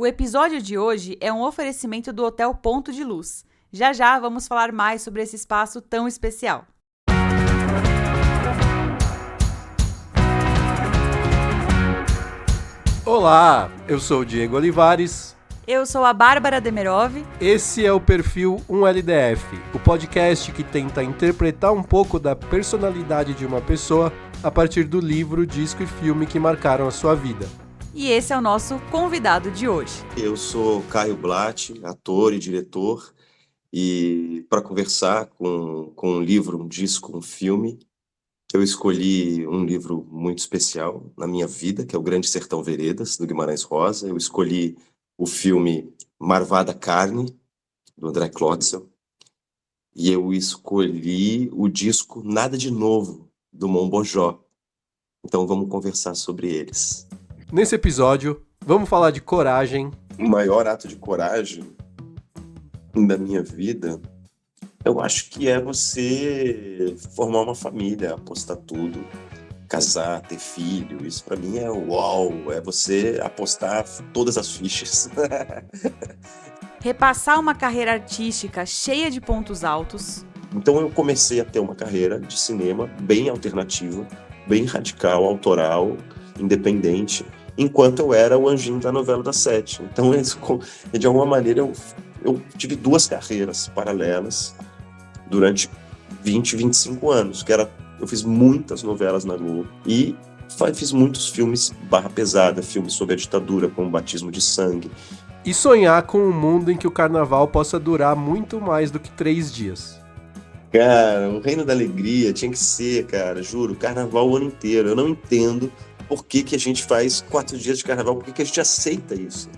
O episódio de hoje é um oferecimento do Hotel Ponto de Luz. Já já vamos falar mais sobre esse espaço tão especial. Olá, eu sou o Diego Olivares. Eu sou a Bárbara Demerov. Esse é o Perfil 1LDF, o podcast que tenta interpretar um pouco da personalidade de uma pessoa a partir do livro, disco e filme que marcaram a sua vida. E esse é o nosso convidado de hoje. Eu sou Caio Blatt, ator e diretor, e para conversar com um livro, um disco, um filme, eu escolhi um livro muito especial na minha vida, que é O Grande Sertão Veredas, do Guimarães Rosa. Eu escolhi o filme Marvada Carne, do André Klotzel, e eu escolhi o disco Nada de Novo, do Mombojó. Então vamos conversar sobre eles. Nesse episódio, vamos falar de coragem. O maior ato de coragem da minha vida, eu acho que é você formar uma família, apostar tudo, casar, ter filho. Isso pra mim é uau, é você apostar todas as fichas. Repassar uma carreira artística cheia de pontos altos. Então eu comecei a ter uma carreira de cinema bem alternativa, bem radical, autoral, independente, enquanto eu era o anjinho da novela das 7. Então, de alguma maneira, eu tive duas carreiras paralelas durante 20, 25 anos, eu fiz muitas novelas na Globo e fiz muitos filmes barra pesada, filmes sobre a ditadura, como Batismo de Sangue. E sonhar com um mundo em que o carnaval possa durar muito mais do que 3 dias. Cara, o Reino da Alegria tinha que ser, cara, juro, carnaval o ano inteiro. Eu não entendo por que a gente faz 4 dias de carnaval, por que a gente aceita isso?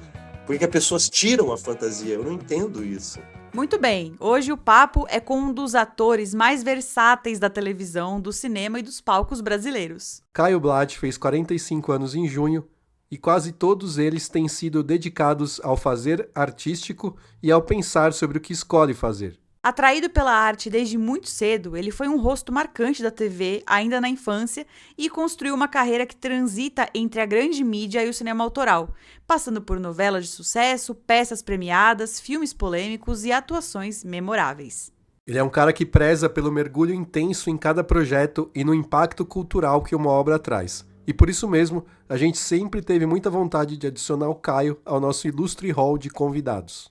Por que as pessoas tiram a fantasia? Eu não entendo isso. Muito bem, hoje o papo é com um dos atores mais versáteis da televisão, do cinema e dos palcos brasileiros. Caio Blatt fez 45 anos em junho e quase todos eles têm sido dedicados ao fazer artístico e ao pensar sobre o que escolhe fazer. Atraído pela arte desde muito cedo, ele foi um rosto marcante da TV ainda na infância e construiu uma carreira que transita entre a grande mídia e o cinema autoral, passando por novelas de sucesso, peças premiadas, filmes polêmicos e atuações memoráveis. Ele é um cara que preza pelo mergulho intenso em cada projeto e no impacto cultural que uma obra traz. E por isso mesmo, a gente sempre teve muita vontade de adicionar o Caio ao nosso ilustre hall de convidados.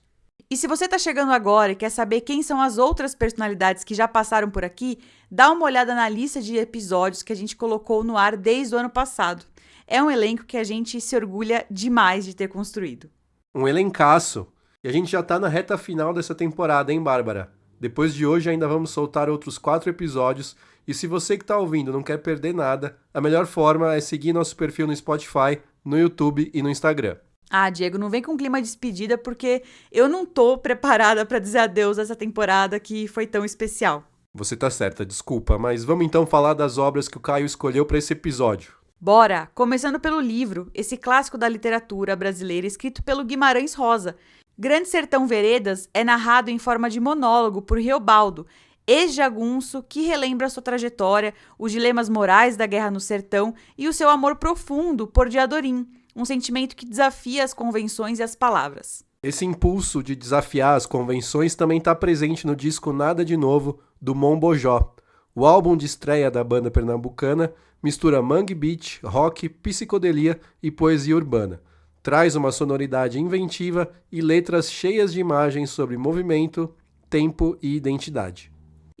E se você está chegando agora e quer saber quem são as outras personalidades que já passaram por aqui, dá uma olhada na lista de episódios que a gente colocou no ar desde o ano passado. É um elenco que a gente se orgulha demais de ter construído. Um elencaço! E a gente já tá na reta final dessa temporada, hein, Bárbara? Depois de hoje ainda vamos soltar outros 4 episódios, e se você que tá ouvindo não quer perder nada, a melhor forma é seguir nosso perfil no Spotify, no YouTube e no Instagram. Ah, Diego, não vem com clima de despedida porque eu não tô preparada para dizer adeus a essa temporada que foi tão especial. Você tá certa, desculpa, mas vamos então falar das obras que o Caio escolheu para esse episódio. Bora! Começando pelo livro, esse clássico da literatura brasileira escrito pelo Guimarães Rosa. Grande Sertão Veredas é narrado em forma de monólogo por Riobaldo, ex-jagunço que relembra sua trajetória, os dilemas morais da guerra no sertão e o seu amor profundo por Diadorim, um sentimento que desafia as convenções e as palavras. Esse impulso de desafiar as convenções também está presente no disco Nada de Novo, do Mombojó. O álbum de estreia da banda pernambucana mistura mangue beat, rock, psicodelia e poesia urbana. Traz uma sonoridade inventiva e letras cheias de imagens sobre movimento, tempo e identidade.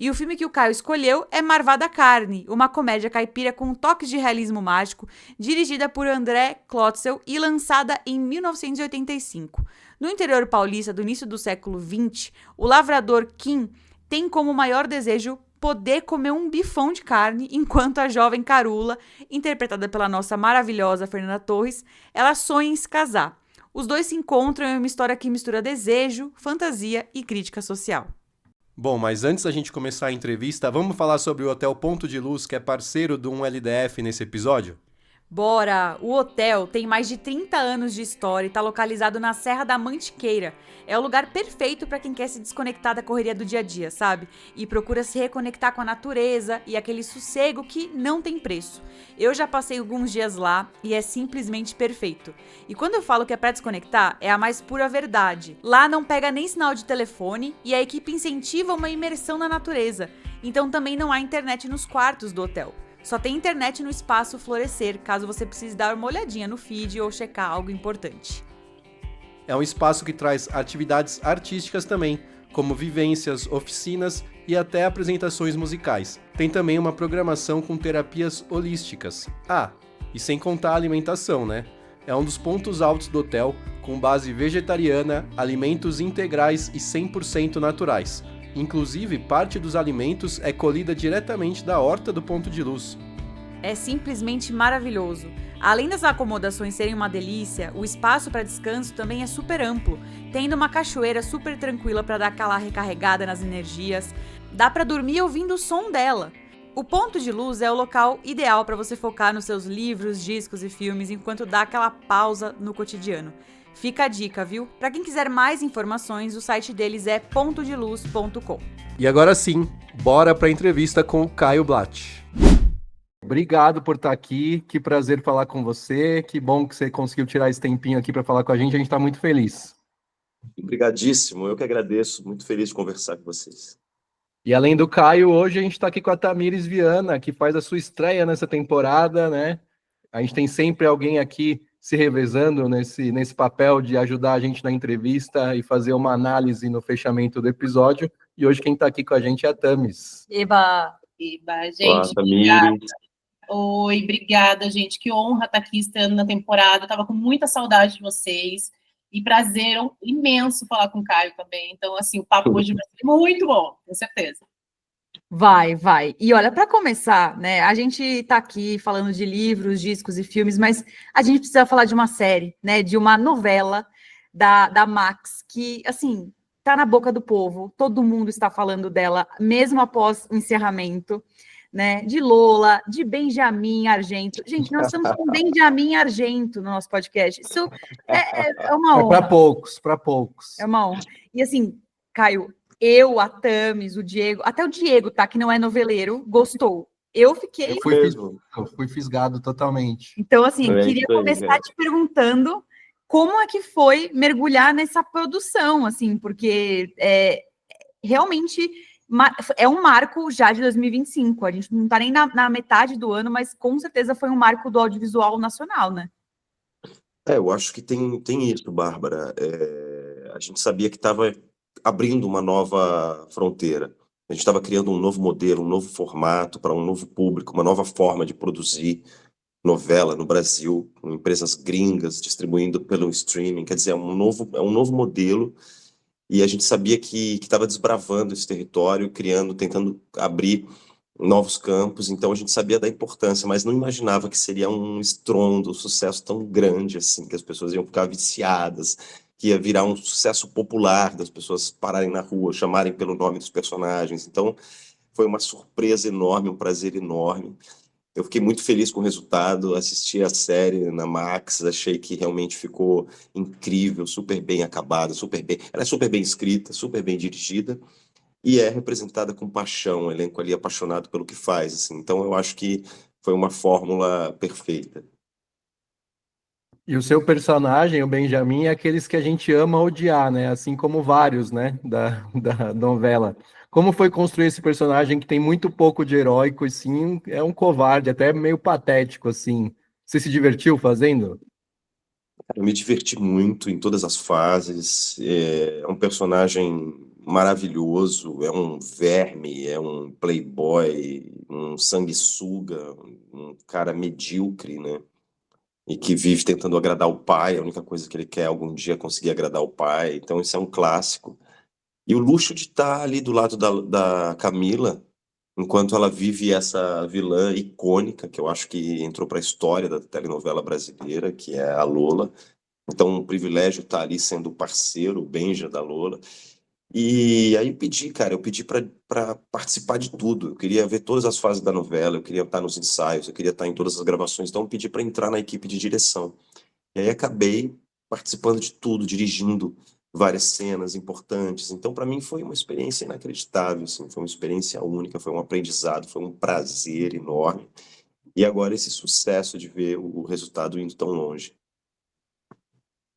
E o filme que o Caio escolheu é Marvada Carne, uma comédia caipira com toques de realismo mágico, dirigida por André Klotzel e lançada em 1985. No interior paulista do início do século XX, o lavrador Kim tem como maior desejo poder comer um bifão de carne, enquanto a jovem Carula, interpretada pela nossa maravilhosa Fernanda Torres, ela sonha em se casar. Os dois se encontram em uma história que mistura desejo, fantasia e crítica social. Bom, mas antes da gente começar a entrevista, vamos falar sobre o Hotel Ponto de Luz, que é parceiro do 1LDF nesse episódio? Bora! O hotel tem mais de 30 anos de história e está localizado na Serra da Mantiqueira. É o lugar perfeito para quem quer se desconectar da correria do dia a dia, sabe? E procura se reconectar com a natureza e aquele sossego que não tem preço. Eu já passei alguns dias lá e é simplesmente perfeito. E quando eu falo que é para desconectar, é a mais pura verdade. Lá não pega nem sinal de telefone e a equipe incentiva uma imersão na natureza. Então também não há internet nos quartos do hotel. Só tem internet no espaço Florescer, caso você precise dar uma olhadinha no feed ou checar algo importante. É um espaço que traz atividades artísticas também, como vivências, oficinas e até apresentações musicais. Tem também uma programação com terapias holísticas. Ah, e sem contar a alimentação, né? É um dos pontos altos do hotel, com base vegetariana, alimentos integrais e 100% naturais. Inclusive, parte dos alimentos é colhida diretamente da horta do Ponto de Luz. É simplesmente maravilhoso. Além das acomodações serem uma delícia, o espaço para descanso também é super amplo, tendo uma cachoeira super tranquila para dar aquela recarregada nas energias. Dá para dormir ouvindo o som dela. O Ponto de Luz é o local ideal para você focar nos seus livros, discos e filmes enquanto dá aquela pausa no cotidiano. Fica a dica, viu? Para quem quiser mais informações, o site deles é pontodeluz.com. E agora sim, bora para a entrevista com o Caio Blatt. Obrigado por estar aqui, que prazer falar com você, que bom que você conseguiu tirar esse tempinho aqui para falar com a gente está muito feliz. Obrigadíssimo, eu que agradeço, muito feliz de conversar com vocês. E além do Caio, hoje a gente está aqui com a Tamires Viana, que faz a sua estreia nessa temporada, né? A gente tem sempre alguém aqui se revezando nesse papel de ajudar a gente na entrevista e fazer uma análise no fechamento do episódio. E hoje quem está aqui com a gente é a Tamis. Eba, gente. Olá, Tamires. Oi, obrigada, gente. Que honra estar aqui estando na temporada. Estava com muita saudade de vocês. E prazer imenso falar com o Caio também. Então, assim, o papo hoje vai ser muito bom, com certeza. Vai. E olha, para começar, né, a gente tá aqui falando de livros, discos e filmes, mas a gente precisa falar de uma série, né, de uma novela da Max, que, assim, tá na boca do povo, todo mundo está falando dela, mesmo após o encerramento, né, de Lola, de Benjamin Argento. Gente, nós estamos com Benjamin Argento no nosso podcast. Isso é uma honra. Para poucos. É uma honra. E assim, Caio, eu, a Tamis, o Diego, até o Diego, tá, que não é noveleiro, gostou. Eu fui fisgado totalmente. Então, assim, queria começar te perguntando como é que foi mergulhar nessa produção, assim, porque realmente é um marco já de 2025. A gente não está nem na metade do ano, mas com certeza foi um marco do audiovisual nacional, né? Eu acho que tem isso, Bárbara. A gente sabia que estava abrindo uma nova fronteira. A gente estava criando um novo modelo, um novo formato para um novo público, uma nova forma de produzir novela no Brasil, com empresas gringas distribuindo pelo streaming. Quer dizer, é um novo modelo. E a gente sabia que estava desbravando esse território, tentando abrir novos campos. Então a gente sabia da importância, mas não imaginava que seria um estrondo, um sucesso tão grande assim, que as pessoas iam ficar viciadas, que ia virar um sucesso popular, das pessoas pararem na rua, chamarem pelo nome dos personagens. Então foi uma surpresa enorme, um prazer enorme. Eu fiquei muito feliz com o resultado, assisti a série na Max, achei que realmente ficou incrível, super bem acabada, ela é super bem escrita, super bem dirigida e é representada com paixão, o elenco ali apaixonado pelo que faz, assim. Então eu acho que foi uma fórmula perfeita. E o seu personagem, o Benjamin, é aqueles que a gente ama odiar, né? Assim como vários, né, da novela. Como foi construir esse personagem que tem muito pouco de heróico e sim, é um covarde, até meio patético, assim. Você se divertiu fazendo? Eu me diverti muito em todas as fases, é um personagem maravilhoso, é um verme, é um playboy, um sanguessuga, um cara medíocre, né? E que vive tentando agradar o pai, a única coisa que ele quer é algum dia conseguir agradar o pai, então isso é um clássico. E o luxo de estar ali do lado da Camila, enquanto ela vive essa vilã icônica, que eu acho que entrou para a história da telenovela brasileira, que é a Lola. Então, um privilégio estar ali sendo o parceiro, o Benja da Lola. E aí eu pedi para participar de tudo. Eu queria ver todas as fases da novela, eu queria estar nos ensaios, eu queria estar em todas as gravações, então eu pedi para entrar na equipe de direção. E aí acabei participando de tudo, dirigindo várias cenas importantes. Então, para mim, foi uma experiência inacreditável, assim, foi uma experiência única, foi um aprendizado, foi um prazer enorme. E agora esse sucesso de ver o resultado indo tão longe.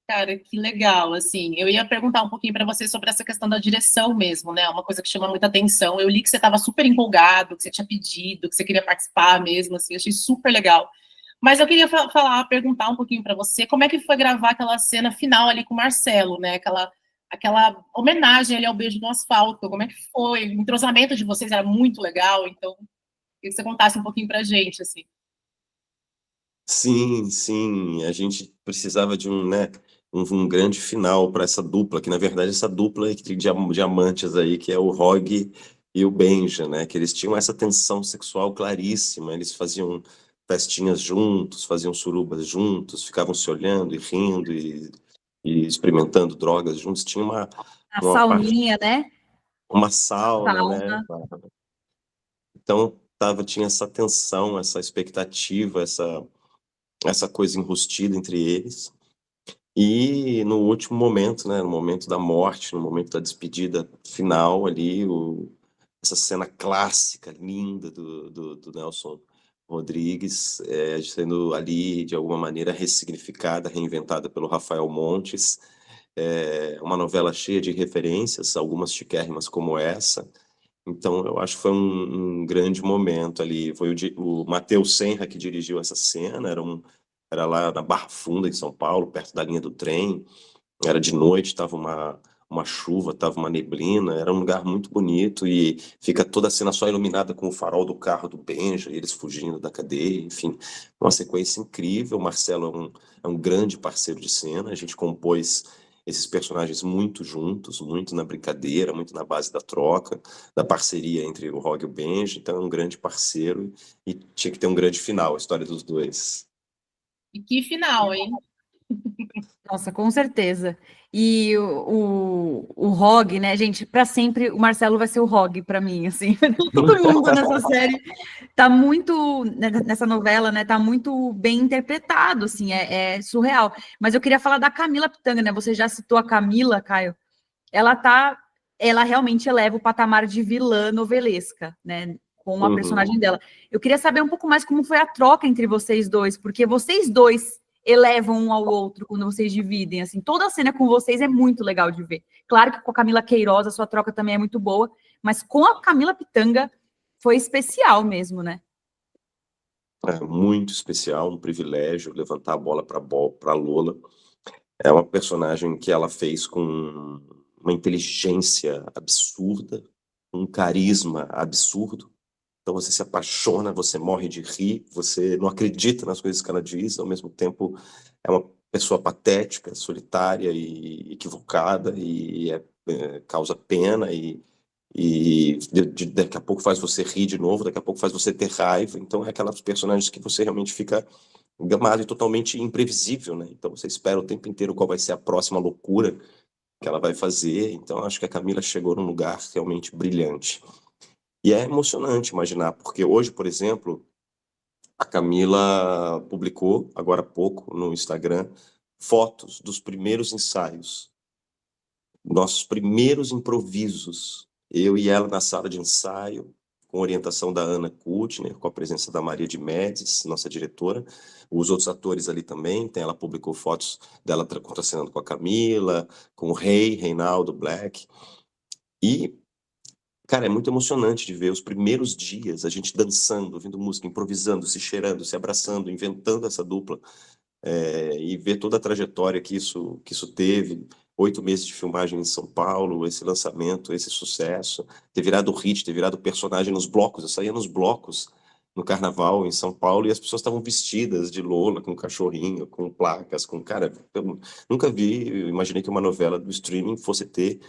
Cara, que legal, assim. Eu ia perguntar um pouquinho para você sobre essa questão da direção mesmo, né? Uma coisa que chama muita atenção. Eu li que você estava super empolgado, que você tinha pedido, que você queria participar mesmo, assim. Achei super legal. Mas eu queria perguntar um pouquinho para você, como é que foi gravar aquela cena final ali com o Marcelo, né? Aquela homenagem ali ao beijo no asfalto. Como é que foi? O entrosamento de vocês era muito legal, então queria que você contasse um pouquinho pra gente, assim. Sim, sim, a gente precisava de um grande final para essa dupla, que na verdade essa dupla de diamantes aí, que é o Rog e o Benja, né? Que eles tinham essa tensão sexual claríssima, eles faziam festinhas juntos, faziam surubas juntos, ficavam se olhando e rindo e experimentando drogas juntos. Tinha A uma parte, sauninha, né? uma sauna, né? Sauna. Então tinha essa tensão, essa expectativa, essa coisa enrustida entre eles. E no último momento, né, no momento da morte, no momento da despedida final ali, essa cena clássica, linda do Nelson Rodrigues, sendo ali, de alguma maneira, ressignificada, reinventada pelo Rafael Montes. Uma novela cheia de referências, algumas chiquérrimas como essa. Então, eu acho que foi um grande momento ali. Foi o Matheus Senra que dirigiu essa cena, era lá na Barra Funda, em São Paulo, perto da linha do trem. Era de noite, estava uma chuva, estava uma neblina, era um lugar muito bonito e fica toda a cena só iluminada com o farol do carro do Benja, e eles fugindo da cadeia, enfim, uma sequência incrível. O Marcelo é um grande parceiro de cena, a gente compôs esses personagens muito juntos, muito na brincadeira, muito na base da troca, da parceria entre o Rogue e o Benja, então é um grande parceiro e tinha que ter um grande final, a história dos dois. E que final, hein? Nossa, com certeza. E o Rog, né, gente, para sempre o Marcelo vai ser o Rog para mim, assim. Todo mundo nessa série tá muito nessa novela, né, tá muito bem interpretado, assim, é surreal. Mas eu queria falar da Camila Pitanga, né? Você já citou a Camila, Caio. Ela realmente eleva o patamar de vilã novelesca, né? Com a Uhum. personagem dela. Eu queria saber um pouco mais como foi a troca entre vocês dois, porque vocês dois elevam um ao outro quando vocês dividem, assim, toda a cena com vocês é muito legal de ver. Claro que com a Camila Queiroz a sua troca também é muito boa, mas com a Camila Pitanga foi especial mesmo, né? É muito especial, um privilégio levantar a bola para Lola. É uma personagem que ela fez com uma inteligência absurda, um carisma absurdo. Então você se apaixona, você morre de rir, você não acredita nas coisas que ela diz, ao mesmo tempo é uma pessoa patética, solitária e equivocada e causa pena e daqui a pouco faz você rir de novo, daqui a pouco faz você ter raiva. Então é aquelas personagens que você realmente fica gamado e totalmente imprevisível, né? Então você espera o tempo inteiro qual vai ser a próxima loucura que ela vai fazer. Então acho que a Camila chegou num lugar realmente brilhante. E é emocionante imaginar, porque hoje, por exemplo, a Camila publicou, agora há pouco, no Instagram, fotos dos primeiros ensaios, nossos primeiros improvisos. Eu e ela na sala de ensaio, com orientação da Ana Kutner, com a presença da Maria de Médici, nossa diretora, os outros atores ali também. Ela publicou fotos dela contracenando com a Camila, com o Reinaldo Black. E, cara, é muito emocionante de ver os primeiros dias, a gente dançando, ouvindo música, improvisando, se cheirando, se abraçando, inventando essa dupla, e ver toda a trajetória que isso teve. 8 meses de filmagem em São Paulo, esse lançamento, esse sucesso, ter virado hit, ter virado personagem nos blocos. Eu saía nos blocos no carnaval em São Paulo e as pessoas estavam vestidas de Lola, com cachorrinho, com placas, com... Cara, eu nunca vi, eu imaginei que uma novela do streaming fosse ter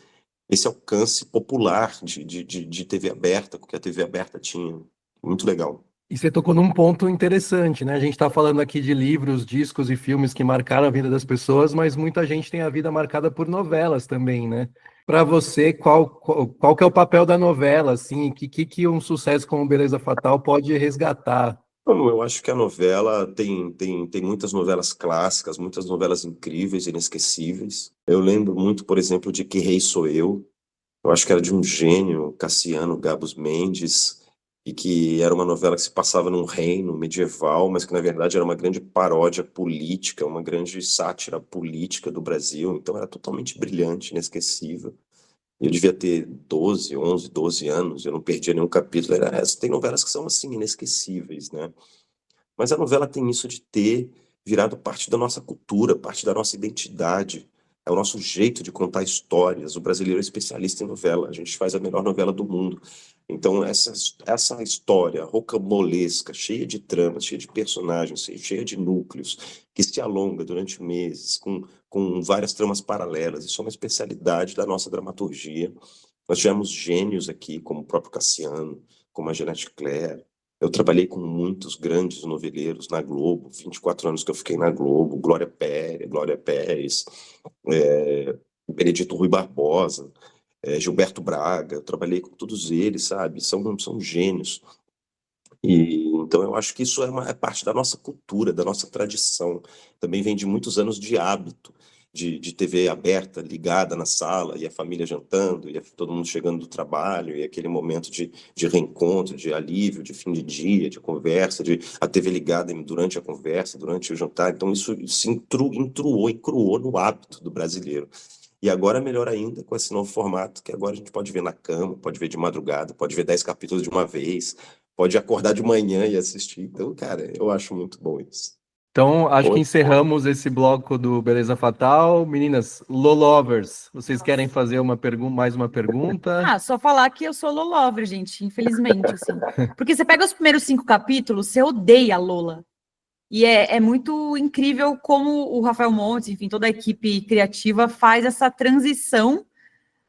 esse alcance popular de TV aberta, que a TV aberta tinha. Muito legal. E você tocou num ponto interessante, né? A gente está falando aqui de livros, discos e filmes que marcaram a vida das pessoas, mas muita gente tem a vida marcada por novelas também, né? Para você, qual que é o papel da novela, assim? Que um sucesso como Beleza Fatal pode resgatar? Bom, eu acho que a novela tem muitas novelas clássicas, muitas novelas incríveis, inesquecíveis. Eu lembro muito, por exemplo, de Que Rei Sou Eu. Eu acho que era de um gênio, Cassiano Gabos Mendes, e que era uma novela que se passava num reino medieval, mas que na verdade era uma grande paródia política, uma grande sátira política do Brasil. Então era totalmente brilhante, inesquecível. Eu devia ter 12, 11, 12 anos, eu não perdia nenhum capítulo. Tem novelas que são assim, inesquecíveis, né? Mas a novela tem isso de ter virado parte da nossa cultura, parte da nossa identidade. É o nosso jeito de contar histórias. O brasileiro é especialista em novela. A gente faz a melhor novela do mundo. Então, essa história rocambolesca, cheia de tramas, cheia de personagens, cheia de núcleos, que se alonga durante meses, com várias tramas paralelas, isso é uma especialidade da nossa dramaturgia. Nós tivemos gênios aqui, como o próprio Cassiano, como a Jeanette Claire. Eu trabalhei com muitos grandes noveleiros na Globo, 24 anos que eu fiquei na Globo, Glória Pérez, Benedito Rui Barbosa, Gilberto Braga, eu trabalhei com todos eles, sabe? São gênios. E então eu acho que isso é parte da nossa cultura, da nossa tradição. Também vem de muitos anos de hábito, de TV aberta, ligada na sala, e a família jantando, e todo mundo chegando do trabalho, e aquele momento de reencontro, de alívio, de fim de dia, de conversa, de a TV ligada durante a conversa, durante o jantar. Então isso se intruou e cruou no hábito do brasileiro. E agora melhor ainda com esse novo formato, que agora a gente pode ver na cama, pode ver de madrugada, pode ver 10 capítulos de uma vez, pode acordar de manhã e assistir. Então, cara, eu acho muito bom isso. Então, acho que Oi? encerramos esse bloco do Beleza Fatal. Meninas, Lolovers, vocês querem fazer mais uma pergunta? Ah, só falar que eu sou Lolover, gente, infelizmente, assim. Porque você pega os primeiros 5 capítulos, você odeia a Lola. E é muito incrível como o Rafael Montes, enfim, toda a equipe criativa faz essa transição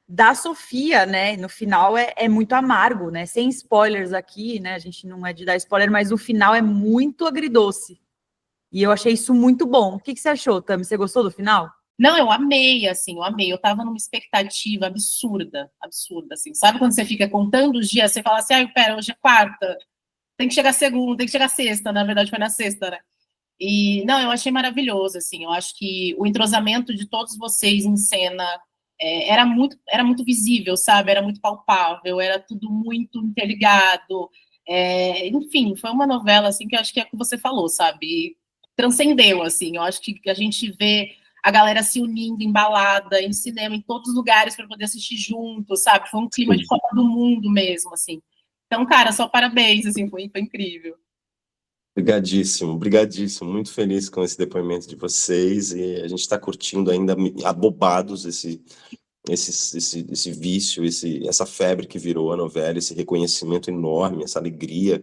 da Sofia, né? No final é muito amargo, né? Sem spoilers aqui, né? A gente não é de dar spoiler, mas o final é muito agridoce. E eu achei isso muito bom. O que você achou, Tami? Você gostou do final? Não, eu amei, assim, eu amei. Eu tava numa expectativa absurda, assim. Sabe quando você fica contando os dias, você fala assim, ai, pera, hoje é quarta, tem que chegar segunda, tem que chegar sexta, na verdade foi na sexta, né? E, não, eu achei maravilhoso, assim, eu acho que o entrosamento de todos vocês em cena era muito visível, sabe? Era muito palpável, era tudo muito interligado. Enfim, foi uma novela, assim, que eu acho que é o que você falou, sabe? Transcendeu, assim, eu acho que a gente vê a galera se unindo em balada, em cinema, em todos os lugares para poder assistir junto, sabe? Foi um clima de Copa do Mundo mesmo, assim. Então, cara, só parabéns, assim, foi incrível. Obrigadíssimo, obrigadíssimo. Muito feliz com esse depoimento de vocês e a gente está curtindo ainda abobados esse vício, essa febre que virou a novela, esse reconhecimento enorme, essa alegria,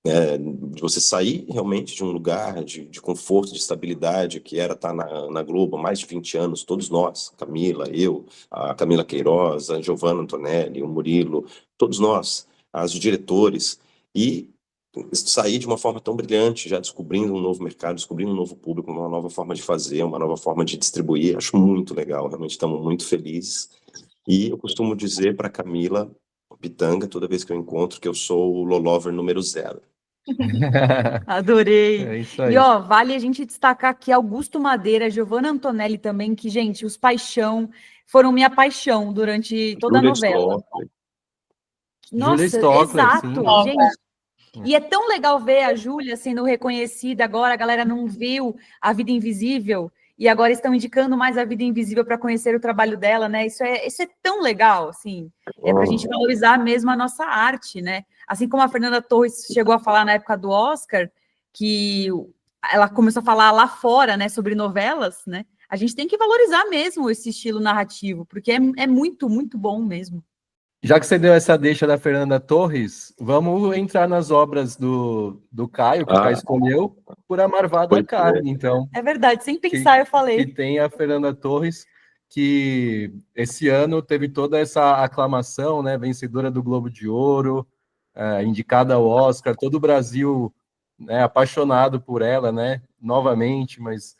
né, de você sair realmente de um lugar de conforto, de estabilidade, que era estar na Globo há mais de 20 anos, todos nós, Camila, eu, a Camila Queiroz, a Giovanna Antonelli, o Murilo, todos nós, os diretores, e sair de uma forma tão brilhante, já descobrindo um novo mercado, descobrindo um novo público, uma nova forma de fazer, uma nova forma de distribuir. Acho muito legal, realmente estamos muito felizes. E eu costumo dizer para Camila Pitanga, toda vez que eu encontro, que eu sou o Lolover número 0. Adorei. É isso E aí. ó, vale a gente destacar aqui Augusto Madeira, Giovanna Antonelli também, que, gente, os Paixão foram minha paixão durante toda a Júlia novela. Stockley. Júlia Nossa, Stockler, exato, sim. gente. E é tão legal ver a Júlia sendo reconhecida agora, a galera não viu A Vida Invisível e agora estão indicando mais A Vida Invisível para conhecer o trabalho dela, né? Isso é tão legal, assim. É para a gente valorizar mesmo a nossa arte, né? Assim como a Fernanda Torres chegou a falar na época do Oscar, que ela começou a falar lá fora, né, sobre novelas, né? A gente tem que valorizar mesmo esse estilo narrativo, porque é muito, muito bom mesmo. Já que você deu essa deixa da Fernanda Torres, vamos entrar nas obras do Caio, que o Caio escolheu, por A Marvada Carne, então. É verdade, sem pensar eu falei. Que tem a Fernanda Torres, que esse ano teve toda essa aclamação, né, vencedora do Globo de Ouro, indicada ao Oscar, todo o Brasil, né, apaixonado por ela, né, novamente, mas,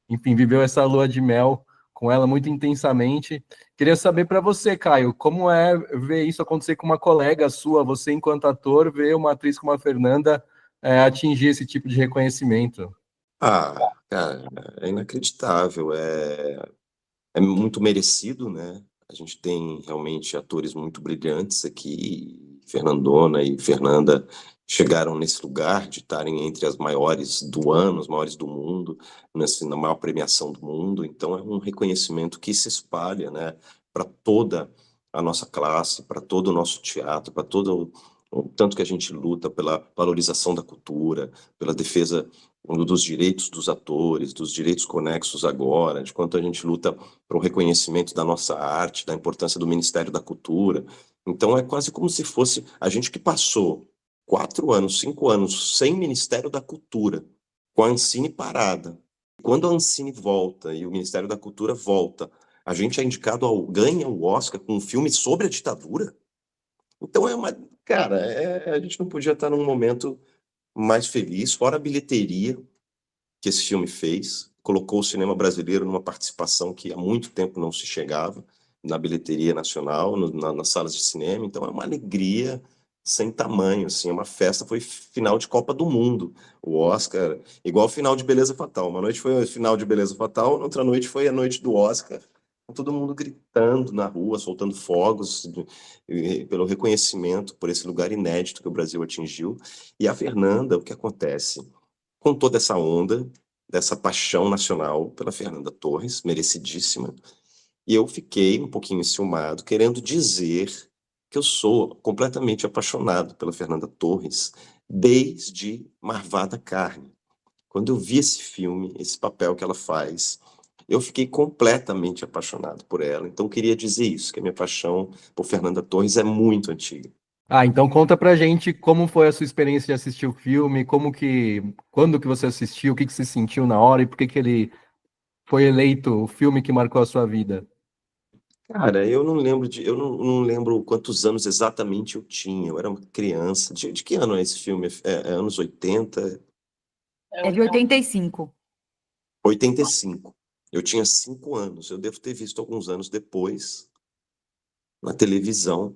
enfim, viveu essa lua de mel com ela muito intensamente. Queria saber para você, Caio, como é ver isso acontecer com uma colega sua, você enquanto ator, ver uma atriz como a Fernanda atingir esse tipo de reconhecimento? Cara, é inacreditável, é muito merecido, né? A gente tem realmente atores muito brilhantes aqui, Fernandona e Fernanda chegaram nesse lugar de estarem entre as maiores do ano, as maiores do mundo, na maior premiação do mundo, então é um reconhecimento que se espalha, né, para toda a nossa classe, para todo o nosso teatro, para todo o tanto que a gente luta pela valorização da cultura, pela defesa dos direitos dos atores, dos direitos conexos agora, de quanto a gente luta para o reconhecimento da nossa arte, da importância do Ministério da Cultura. Então é quase como se fosse a gente que passou 4 anos, 5 anos sem Ministério da Cultura, com a Ancine parada. Quando a Ancine volta e o Ministério da Cultura volta, a gente é indicado ganha o Oscar com um filme sobre a ditadura. Então cara, a gente não podia estar num momento mais feliz, fora a bilheteria que esse filme fez, colocou o cinema brasileiro numa participação que há muito tempo não se chegava na bilheteria nacional, nas salas de cinema, então é uma alegria sem tamanho, assim, é uma festa, foi final de Copa do Mundo, o Oscar, igual final de Beleza Fatal, uma noite foi o final de Beleza Fatal, outra noite foi a noite do Oscar, todo mundo gritando na rua, soltando fogos, pelo reconhecimento por esse lugar inédito que o Brasil atingiu, e a Fernanda, o que acontece? Com toda essa onda, dessa paixão nacional pela Fernanda Torres, merecidíssima, e eu fiquei um pouquinho enciumado, querendo dizer que eu sou completamente apaixonado pela Fernanda Torres desde Marvada Carne. Quando eu vi esse filme, esse papel que ela faz, eu fiquei completamente apaixonado por ela. Então, eu queria dizer isso, que a minha paixão por Fernanda Torres é muito antiga. Então conta pra gente como foi a sua experiência de assistir o filme, quando que você assistiu, o que você sentiu na hora e por que ele foi eleito o filme que marcou a sua vida. Cara, eu não lembro quantos anos exatamente eu tinha. Eu era uma criança. De que ano é esse filme? É anos 80? É de 85. 85. Eu tinha 5 anos. Eu devo ter visto alguns anos depois na televisão.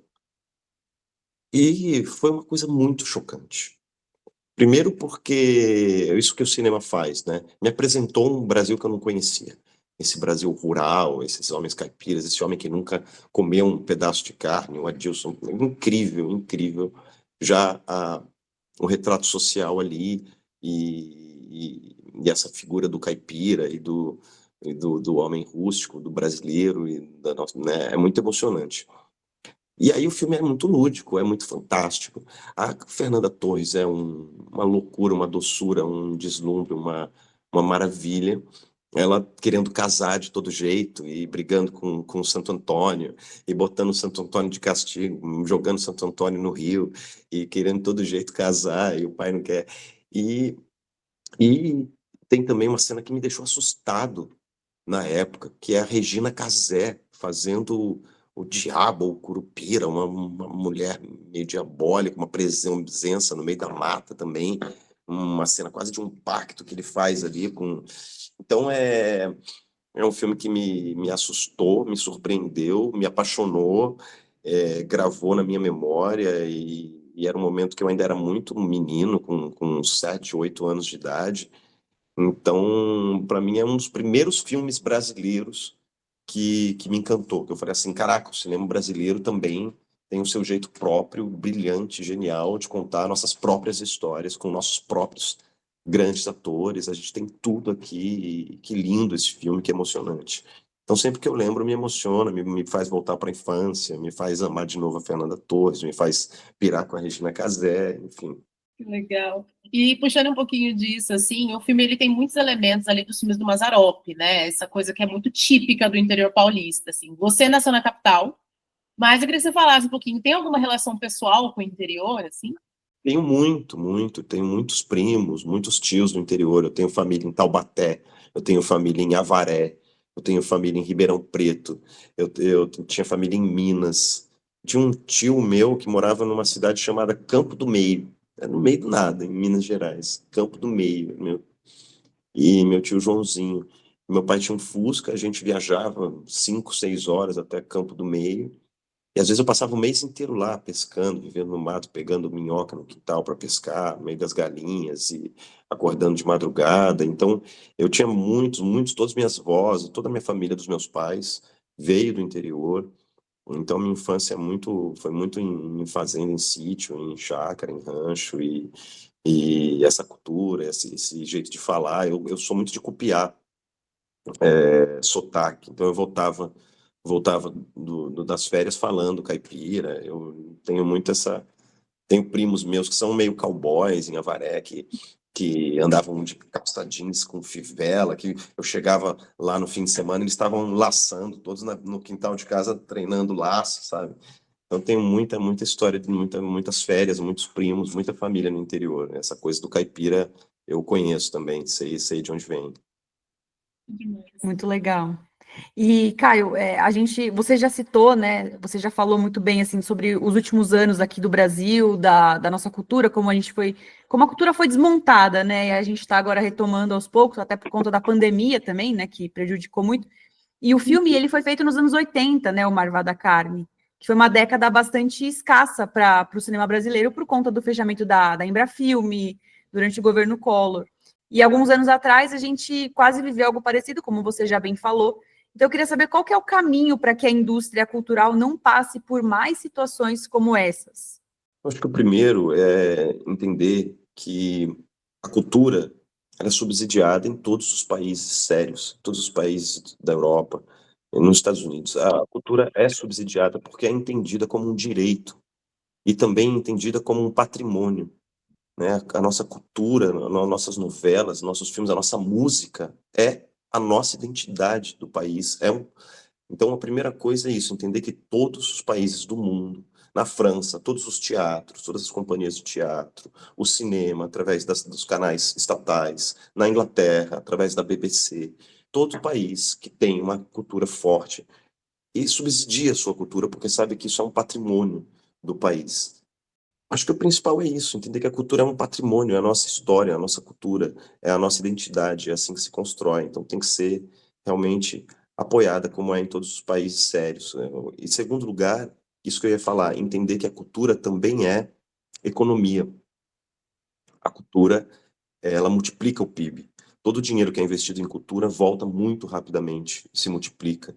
E foi uma coisa muito chocante. Primeiro porque é isso que o cinema faz, né? Me apresentou um Brasil que eu não conhecia. Esse Brasil rural, esses homens caipiras, esse homem que nunca comeu um pedaço de carne, o Adilson, incrível, incrível. Já o retrato social ali e essa figura do caipira do homem rústico, do brasileiro, né? É muito emocionante. E aí o filme é muito lúdico, é muito fantástico. A Fernanda Torres é uma loucura, uma doçura, um deslumbre, uma maravilha. Ela querendo casar de todo jeito e brigando com o Santo Antônio e botando o Santo Antônio de castigo, jogando o Santo Antônio no rio e querendo de todo jeito casar e o pai não quer. E tem também uma cena que me deixou assustado na época, que é a Regina Casé fazendo o diabo, ou curupira, uma mulher meio diabólica, uma presença no meio da mata também, uma cena quase de um pacto que ele faz ali com... Então é um filme que me assustou, me surpreendeu, me apaixonou, gravou na minha memória e era um momento que eu ainda era muito menino, com 7, 8 anos de idade. Então, para mim, é um dos primeiros filmes brasileiros que me encantou. Que eu falei assim, caraca, o cinema brasileiro também tem o seu jeito próprio, brilhante, genial, de contar nossas próprias histórias com nossos próprios grandes atores. A gente tem tudo aqui. E que lindo esse filme, que emocionante. Então, sempre que eu lembro, me emociona, me faz voltar para a infância, me faz amar de novo a Fernanda Torres, me faz pirar com a Regina Casé, enfim. Que legal. E puxando um pouquinho disso, assim, o filme ele tem muitos elementos ali dos filmes do Mazzaropi, né? Essa coisa que é muito típica do interior paulista, assim. Você nasceu na capital, mas eu queria que você falasse um pouquinho, tem alguma relação pessoal com o interior, assim? Tenho muito. Tenho muitos primos, muitos tios do interior. Eu tenho família em Taubaté, eu tenho família em Avaré, eu tenho família em Ribeirão Preto, eu tinha família em Minas, de um tio meu que morava numa cidade chamada Campo do Meio. É no meio do nada, em Minas Gerais. Campo do Meio, e meu tio Joãozinho. Meu pai tinha um Fusca, a gente viajava 5, 6 horas até Campo do Meio. E às vezes eu passava o mês inteiro lá pescando, vivendo no mato, pegando minhoca no quintal para pescar, no meio das galinhas e acordando de madrugada. Então, eu tinha muitos, todas as minhas avós, toda a minha família dos meus pais veio do interior. Então, minha infância foi muito em fazenda, em sítio, em chácara, em rancho, e essa cultura, esse jeito de falar. Eu sou muito de copiar sotaque. Então, eu voltava das férias falando caipira. Eu tenho muito essa. Tenho primos meus que são meio cowboys em Avaré, que andavam de calça jeans com fivela, que eu chegava lá no fim de semana, eles estavam laçando, todos no quintal de casa treinando laço, sabe? Então tenho muita história de muitas férias, muitos primos, muita família no interior. Essa coisa do caipira eu conheço também, sei de onde vem. Muito legal. E, Caio, você já citou, né? Você já falou muito bem assim sobre os últimos anos aqui do Brasil, da nossa cultura, como a cultura foi desmontada, né? E a gente está agora retomando aos poucos, até por conta da pandemia também, né? Que prejudicou muito. E o filme ele foi feito nos anos 80, né? O Marvada Carne, que foi uma década bastante escassa para o cinema brasileiro por conta do fechamento da Embrafilme durante o governo Collor. E alguns anos atrás a gente quase viveu algo parecido, como você já bem falou. Então, eu queria saber qual que é o caminho para que a indústria cultural não passe por mais situações como essas. Acho que o primeiro é entender que a cultura ela é subsidiada em todos os países sérios, todos os países da Europa, e nos Estados Unidos. A cultura é subsidiada porque é entendida como um direito e também entendida como um patrimônio, né? A nossa cultura, nossas novelas, nossos filmes, a nossa música é a nossa identidade do país. Então, a primeira coisa é isso, entender que todos os países do mundo, na França, todos os teatros, todas as companhias de teatro, o cinema, através dos canais estatais, na Inglaterra, através da BBC, todo país que tem uma cultura forte e subsidia a sua cultura porque sabe que isso é um patrimônio do país. Acho que o principal é isso, entender que a cultura é um patrimônio, é a nossa história, é a nossa cultura, é a nossa identidade, é assim que se constrói. Então tem que ser realmente apoiada, como é em todos os países sérios, né? Em segundo lugar, isso que eu ia falar, entender que a cultura também é economia. A cultura, ela multiplica o PIB. Todo o dinheiro que é investido em cultura volta muito rapidamente, se multiplica.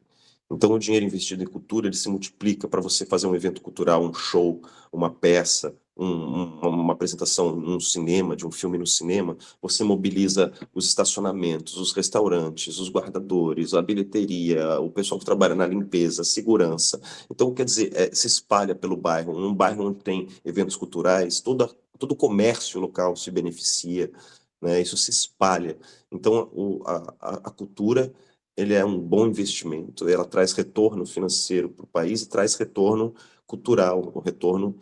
Então, o dinheiro investido em cultura, ele se multiplica para você fazer um evento cultural, um show, uma peça, uma apresentação num cinema, de um filme no cinema. Você mobiliza os estacionamentos, os restaurantes, os guardadores, a bilheteria, o pessoal que trabalha na limpeza, segurança. Então, quer dizer, se espalha pelo bairro. Um bairro onde tem eventos culturais, todo o comércio local se beneficia, né? Isso se espalha. Então, a cultura ele é um bom investimento, ela traz retorno financeiro para o país e traz retorno cultural, um retorno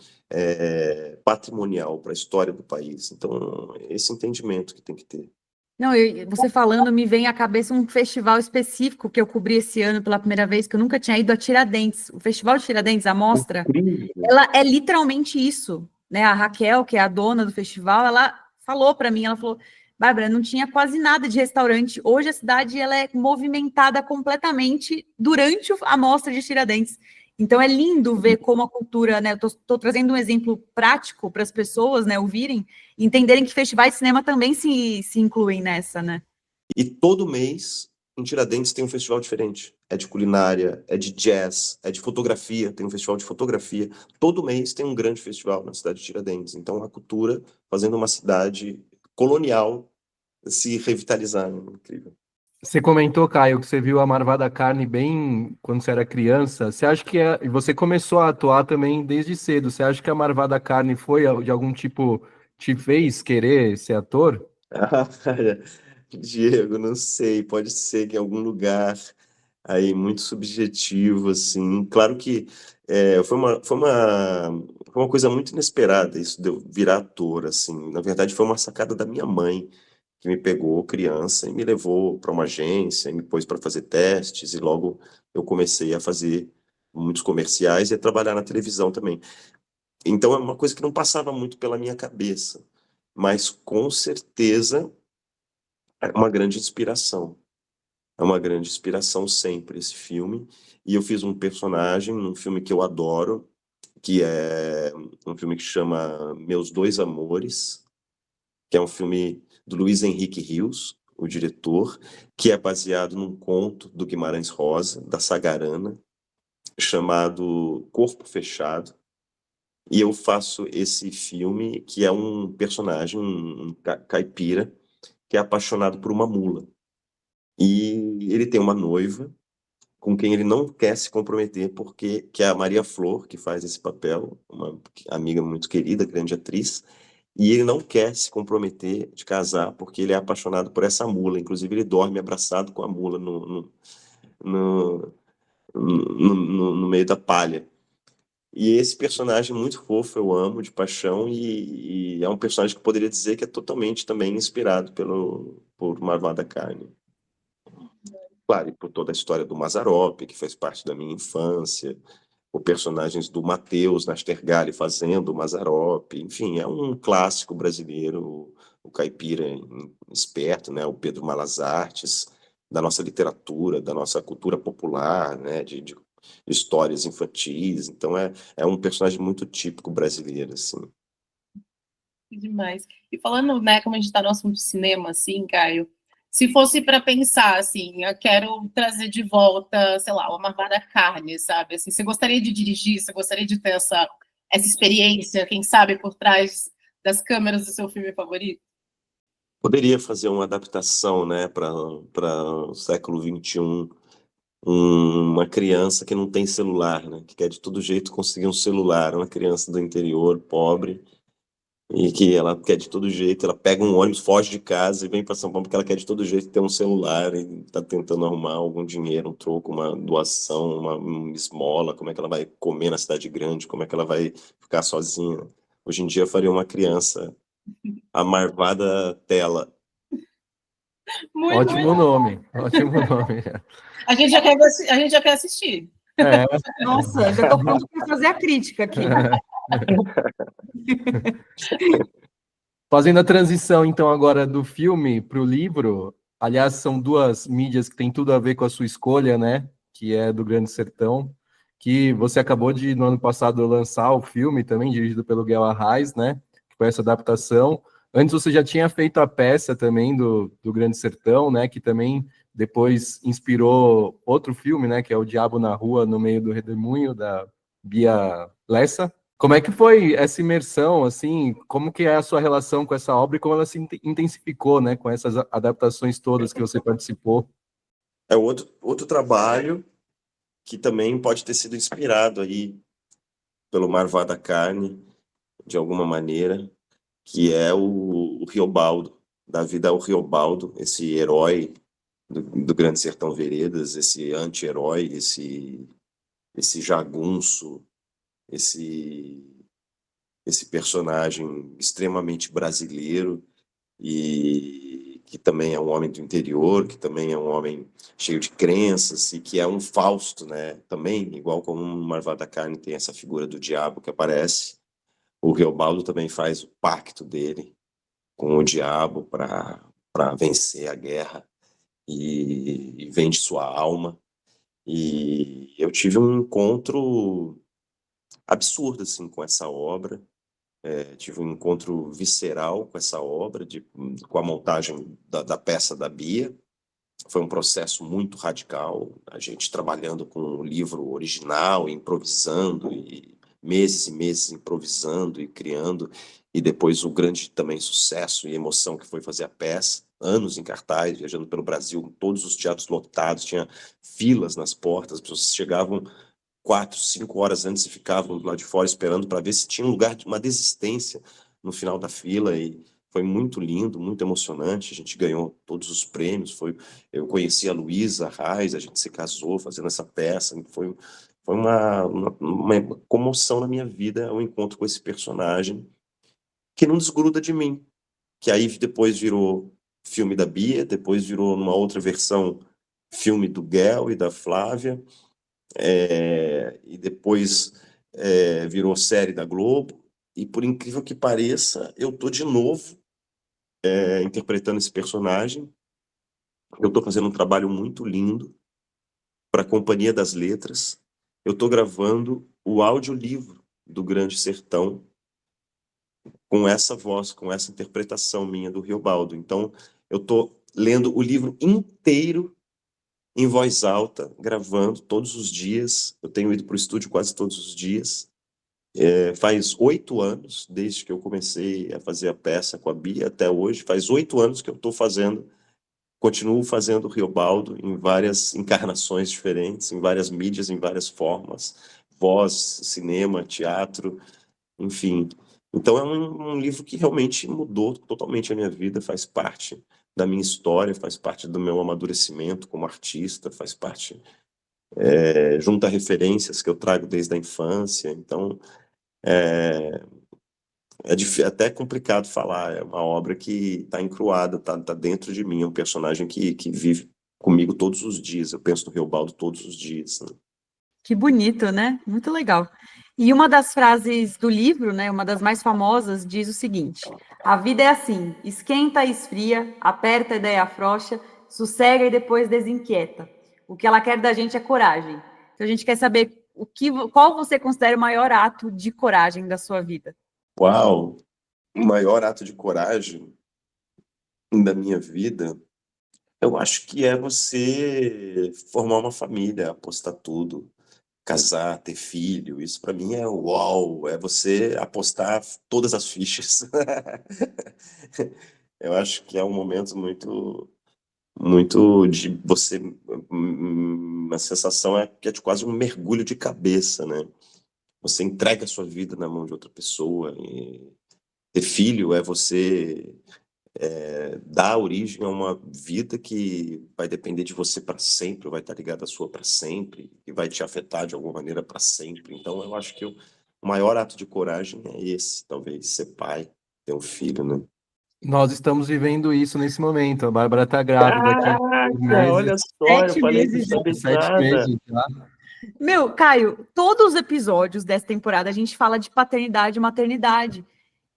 patrimonial para a história do país. Então, esse entendimento que tem que ter. Não, você falando, me vem à cabeça um festival específico que eu cobri esse ano pela primeira vez, que eu nunca tinha ido a Tiradentes. O Festival de Tiradentes, a mostra, ela é literalmente isso, né? A Raquel, que é a dona do festival, ela falou para mim, ela falou, Bárbara, não tinha quase nada de restaurante. Hoje a cidade ela é movimentada completamente durante a mostra de Tiradentes. Então é lindo ver como a cultura, né? Eu estou trazendo um exemplo prático para as pessoas, né, ouvirem, entenderem que festivais de cinema também se incluem nessa, né? E todo mês, em Tiradentes, tem um festival diferente. É de culinária, é de jazz, é de fotografia, tem um festival de fotografia. Todo mês tem um grande festival na cidade de Tiradentes. Então, a cultura fazendo uma cidade colonial se revitalizar, né? Incrível. Você comentou, Caio, que você viu a Marvada Carne bem quando você era criança. Você acha que e você começou a atuar também desde cedo? Você acha que a Marvada Carne foi de algum tipo te fez querer ser ator? Cara, Diego, não sei, pode ser que em algum lugar aí muito subjetivo, assim. Claro que foi uma coisa muito inesperada isso de eu virar ator, assim. Na verdade, foi uma sacada da minha mãe que me pegou criança e me levou para uma agência, e me pôs para fazer testes e logo eu comecei a fazer muitos comerciais, ia trabalhar na televisão também. Então é uma coisa que não passava muito pela minha cabeça, mas com certeza é uma grande inspiração. É uma grande inspiração sempre esse filme. E eu fiz um personagem num filme que eu adoro, que é um filme que chama Meus Dois Amores, que é um filme do Luiz Henrique Rios, o diretor, que é baseado num conto do Guimarães Rosa, da Sagarana, chamado Corpo Fechado. E eu faço esse filme que é um personagem, um caipira, que é apaixonado por uma mula. E ele tem uma noiva com quem ele não quer se comprometer, porque que é a Maria Flor, que faz esse papel, uma amiga muito querida, grande atriz, e ele não quer se comprometer de casar, porque ele é apaixonado por essa mula. Inclusive, ele dorme abraçado com a mula no, no meio da palha. E esse personagem muito fofo, eu amo de paixão, e é um personagem que eu poderia dizer que é totalmente também inspirado por Marvada Carne. Claro, e por toda a história do Mazzaropi, que fez parte da minha infância, os personagens do Matheus Nastergalli fazendo o Mazzaropi, enfim, é um clássico brasileiro, o caipira esperto, né, o Pedro Malas Artes, da nossa literatura, da nossa cultura popular, né, de histórias infantis. Então é um personagem muito típico brasileiro, assim. Que demais. E falando, né, como a gente está no assunto cinema, assim, Caio, se fosse para pensar, assim, eu quero trazer de volta, sei lá, o Marvada Carne, sabe? Assim, você gostaria de dirigir, você gostaria de ter essa experiência, quem sabe, por trás das câmeras do seu filme favorito? Poderia fazer uma adaptação, né, para o século XXI, uma criança que não tem celular, né, que quer de todo jeito conseguir um celular, uma criança do interior, pobre, e que ela quer de todo jeito, ela pega um ônibus, foge de casa e vem para São Paulo porque ela quer de todo jeito ter um celular e está tentando arrumar algum dinheiro, um troco, uma doação, uma esmola, como é que ela vai comer na cidade grande, como é que ela vai ficar sozinha. Hoje em dia eu faria uma criança, a Marvada Tela. Muito Ótimo nome, ótimo nome. A gente já quer assistir. É, Nossa, já estou pronto para fazer a crítica aqui. Fazendo a transição, então, agora do filme para o livro, aliás, são duas mídias que têm tudo a ver com a sua escolha, né? Que é do Grande Sertão, que você acabou de, no ano passado, lançar o filme também, dirigido pelo Guel Arraes, né? Que foi essa adaptação. Antes você já tinha feito a peça também do Grande Sertão, né? Que também depois inspirou outro filme, né? Que é O Diabo na Rua, no Meio do Redemoinho, da Bia Lessa. Como é que foi essa imersão, assim, como que é a sua relação com essa obra e como ela se intensificou, né, com essas adaptações todas que você participou? É outro trabalho que também pode ter sido inspirado aí pelo Marvada Carne, de alguma maneira, que é o Riobaldo, da vida ao Riobaldo, esse herói do Grande Sertão Veredas, esse anti-herói, esse jagunço, esse personagem extremamente brasileiro e que também é um homem do interior, que também é um homem cheio de crenças e que é um Fausto, né? Também, igual como o Marvada Carne tem essa figura do diabo que aparece, o Reobaldo também faz o pacto dele com o diabo para vencer a guerra e vende sua alma. E eu tive um encontro absurdo assim com essa obra. Tive um encontro visceral com essa obra, com a montagem da peça da Bia. Foi um processo muito radical, a gente trabalhando com o livro original, improvisando, e meses improvisando e criando, e depois o grande também sucesso e emoção que foi fazer a peça, anos em cartaz, viajando pelo Brasil, todos os teatros lotados, tinha filas nas portas, as pessoas chegavam 4, 5 horas antes e ficavam lá de fora esperando para ver se tinha um lugar de uma desistência no final da fila, e foi muito lindo, muito emocionante. A gente ganhou todos os prêmios. Eu conheci a Luísa Reis, a gente se casou fazendo essa peça. Foi uma comoção na minha vida, o encontro com esse personagem que não desgruda de mim. Que aí depois virou filme da Bia, depois virou numa outra versão filme do Guel e da Flávia. e depois virou série da Globo, e por incrível que pareça, eu tô de novo interpretando esse personagem. Eu tô fazendo um trabalho muito lindo para a Companhia das Letras. Eu tô gravando o audiolivro do Grande Sertão com essa voz, com essa interpretação minha do Riobaldo. Então, eu tô lendo o livro inteiro em voz alta, gravando todos os dias. Eu tenho ido para o estúdio quase todos os dias. Faz 8 anos, desde que eu comecei a fazer a peça com a Bia até hoje, faz 8 anos que eu estou fazendo, continuo fazendo o Riobaldo em várias encarnações diferentes, em várias mídias, em várias formas, voz, cinema, teatro, enfim. Então é um livro que realmente mudou totalmente a minha vida, faz parte da minha história, faz parte do meu amadurecimento como artista, faz parte, junta referências que eu trago desde a infância. Então, até complicado falar, é uma obra que está encruada, tá dentro de mim, é um personagem que vive comigo todos os dias, eu penso no Riobaldo todos os dias, né? Que bonito, né? Muito legal. E uma das frases do livro, né, uma das mais famosas, diz o seguinte: a vida é assim, esquenta e esfria, aperta e daí afrouxa, sossega e depois desinquieta. O que ela quer da gente é coragem. Então a gente quer saber qual você considera o maior ato de coragem da sua vida. Uau! O maior ato de coragem da minha vida, eu acho que é você formar uma família, apostar tudo, casar, ter filho. Isso para mim é uau, é você apostar todas as fichas. Eu acho que é um momento muito de você, a sensação é que é de quase um mergulho de cabeça, né? Você entrega a sua vida na mão de outra pessoa. E ter filho é você dar origem a uma vida que vai depender de você para sempre, vai estar ligada à sua para sempre, e vai te afetar de alguma maneira para sempre. Então, eu acho que o maior ato de coragem é esse, talvez, ser pai, ter um filho, né? Nós estamos vivendo isso nesse momento. A Bárbara está grávida aqui por Caraca, meses, olha só, eu 7 falei sem meses já. saber 7 nada. meses já. Meu, Caio, todos os episódios dessa temporada a gente fala de paternidade e maternidade.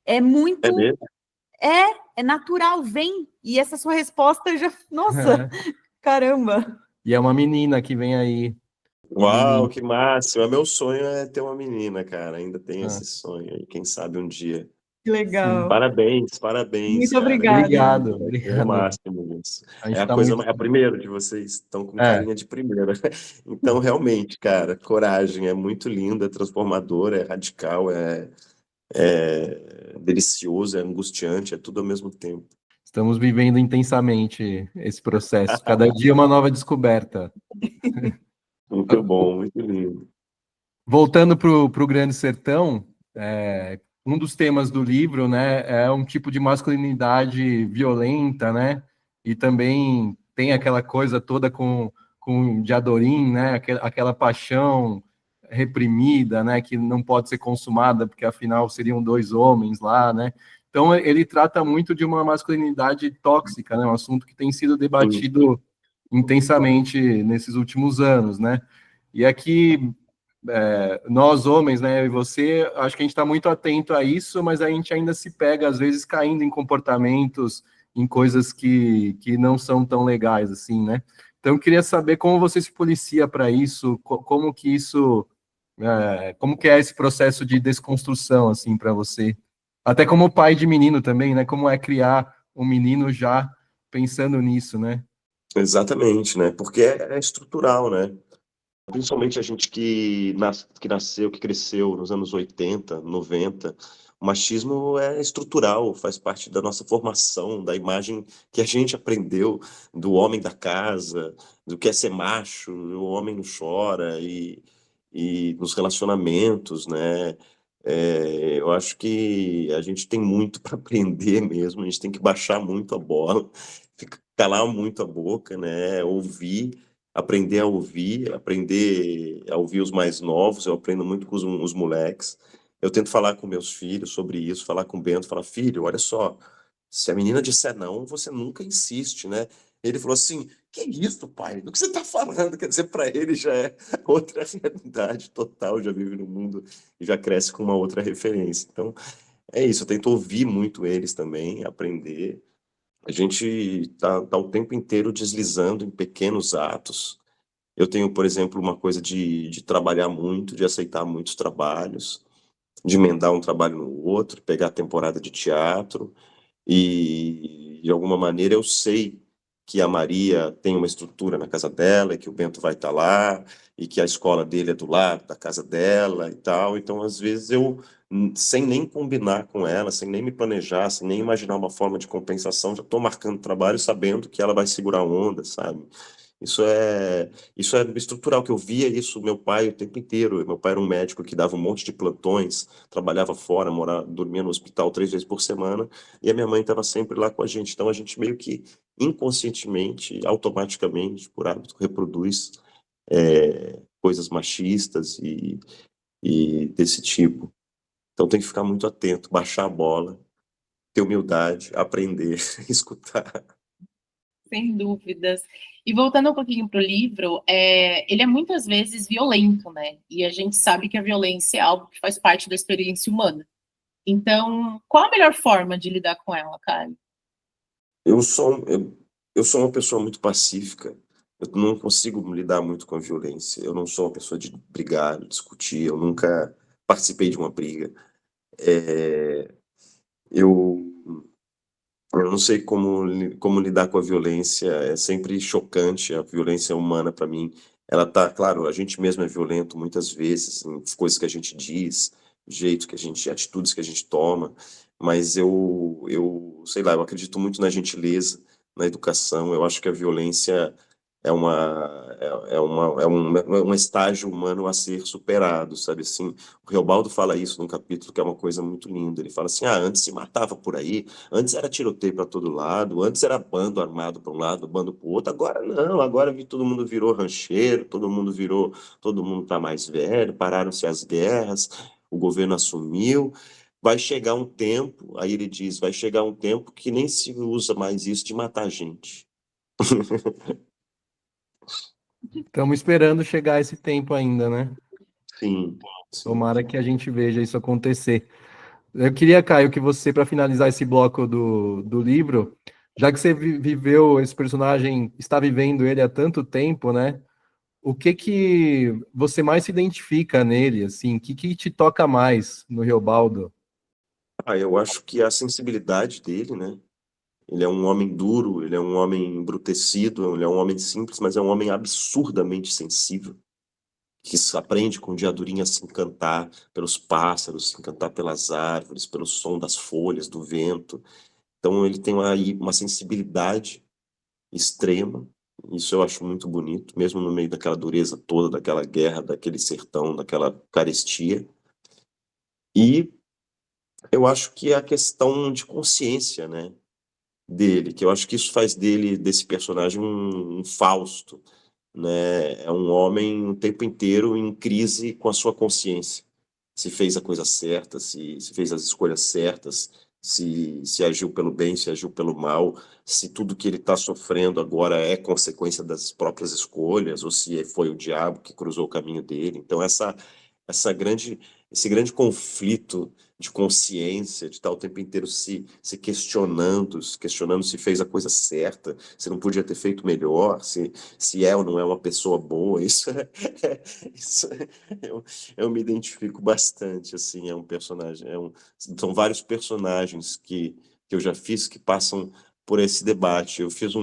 É É muito. mesmo? É natural, vem. E essa sua resposta já. Nossa, caramba. E é uma menina que vem aí. Uau, Menina. que máximo. Meu sonho é ter uma menina, cara. Ainda tenho Ah, esse sonho aí. Quem sabe um dia. Que sim. legal. Parabéns, parabéns, Muito cara. obrigada. Obrigado, É o obrigado. máximo isso. A É gente a está coisa, muito. é a primeira de vocês estão com É, carinha de primeira. Então, realmente, cara, coragem, é muito lindo, é transformador, é radical, é delicioso, é angustiante, é tudo ao mesmo tempo. estamos vivendo intensamente esse processo. Cada dia uma nova descoberta. Muito bom, muito lindo. Voltando para o Grande Sertão, um dos temas do livro, né, é um tipo de masculinidade violenta, né, e também tem aquela coisa toda com Diadorim, né, aquela paixão reprimida, né, que não pode ser consumada, porque afinal seriam 2 homens lá, né. Então ele trata muito de uma masculinidade tóxica, né, um assunto que tem sido debatido intensamente nesses últimos anos, né. E aqui nós homens, né, eu e você, acho que a gente está muito atento a isso, mas a gente ainda se pega, às vezes, caindo em comportamentos, em coisas que não são tão legais, assim, né? Então, eu queria saber como você se policia para isso, como que isso, como que é esse processo de desconstrução, assim, para você? Até como pai de menino também, né? Como é criar um menino já pensando nisso, né? Exatamente, né? Porque é estrutural, né? Principalmente a gente que nasceu, que cresceu nos anos 80, 90, o machismo é estrutural, faz parte da nossa formação, da imagem que a gente aprendeu do homem da casa, do que é ser macho, o homem não chora, e nos relacionamentos, né? Eu acho que a gente tem muito para aprender mesmo, a gente tem que baixar muito a bola, calar muito a boca, né? Ouvir, aprender a ouvir os mais novos. Eu aprendo muito com os moleques. Eu tento falar com meus filhos sobre isso, falar com o Bento, falar, filho, olha só, se a menina disser não, você nunca insiste, né? Ele falou assim, Que isso, pai? Do que você está falando? Quer dizer, para ele já é outra realidade total, já vive no mundo e já cresce com uma outra referência. Então, é isso, eu tento ouvir muito eles também, aprender. A gente tá o tempo inteiro deslizando em pequenos atos. Eu tenho, por exemplo, uma coisa de trabalhar muito, de aceitar muitos trabalhos, de emendar um trabalho no outro, pegar a temporada de teatro, e de alguma maneira eu sei que a Maria tem uma estrutura na casa dela, e que o Bento vai estar lá, e que a escola dele é do lado da casa dela e tal. Então, às vezes, eu, sem nem combinar com ela, sem nem me planejar, sem nem imaginar uma forma de compensação, já estou marcando trabalho sabendo que ela vai segurar a onda, sabe? Isso é, isso é estrutural, que eu via isso meu pai o tempo inteiro. Meu pai era um médico que dava um monte de plantões, trabalhava fora, morava, dormia no hospital 3 vezes por semana, e a minha mãe estava sempre lá com a gente. Então a gente meio que inconscientemente, automaticamente, por hábito, reproduz coisas machistas e desse tipo. Então tem que ficar muito atento, baixar a bola, ter humildade, aprender, escutar. Sem dúvidas. E voltando um pouquinho para o livro, ele é muitas vezes violento, né? E a gente sabe que a violência é algo que faz parte da experiência humana. Então, qual a melhor forma de lidar com ela, Caio? Eu sou uma pessoa muito pacífica. Eu não consigo lidar muito com a violência. Eu não sou uma pessoa de brigar, de discutir. Eu nunca participei de uma briga. É, eu, eu não sei como lidar com a violência. É sempre chocante a violência humana para mim. Ela tá, claro, a gente mesmo é violento muitas vezes em coisas que a gente diz, jeito que a gente, atitudes que a gente toma. Mas sei lá, eu acredito muito na gentileza, na educação. Eu acho que a violência é um estágio humano a ser superado, sabe assim? O Reobaldo fala isso num capítulo que é uma coisa muito linda. Ele fala assim: antes se matava por aí, antes era tiroteio para todo lado, antes era bando armado para um lado, bando para o outro. Agora não, agora todo mundo virou rancheiro, todo mundo tá mais velho, pararam-se as guerras, o governo assumiu. Vai chegar um tempo, aí ele diz, vai chegar um tempo que nem se usa mais isso de matar gente. Estamos esperando chegar esse tempo ainda, né? Sim, sim. Tomara que a gente veja isso acontecer. Eu queria, Caio, que você, para finalizar esse bloco do livro, já que você viveu esse personagem, está vivendo ele há tanto tempo, né? O que que você mais se identifica nele, assim? O que te toca mais no Reobaldo? Eu acho que a sensibilidade dele, né? Ele é um homem duro, ele é um homem embrutecido, ele é um homem simples, mas é um homem absurdamente sensível, que aprende com diadurinha a se encantar pelos pássaros, se encantar pelas árvores, pelo som das folhas, do vento. Então ele tem aí uma sensibilidade extrema. Isso eu acho muito bonito, mesmo no meio daquela dureza toda, daquela guerra, daquele sertão, daquela carestia. E eu acho que é a questão de consciência, né, dele, que eu acho que isso faz desse personagem um Fausto, né? É um homem o tempo inteiro em crise com a sua consciência. Se fez a coisa certa, se fez as escolhas certas, se agiu pelo bem, se agiu pelo mal, se tudo que ele está sofrendo agora é consequência das próprias escolhas, ou se foi o diabo que cruzou o caminho dele. Então, esse grande conflito de consciência, de estar o tempo inteiro se questionando se fez a coisa certa, se não podia ter feito melhor, se é ou não é uma pessoa boa, isso eu me identifico bastante, assim, é um personagem, são vários personagens que eu já fiz que passam por esse debate. Eu fiz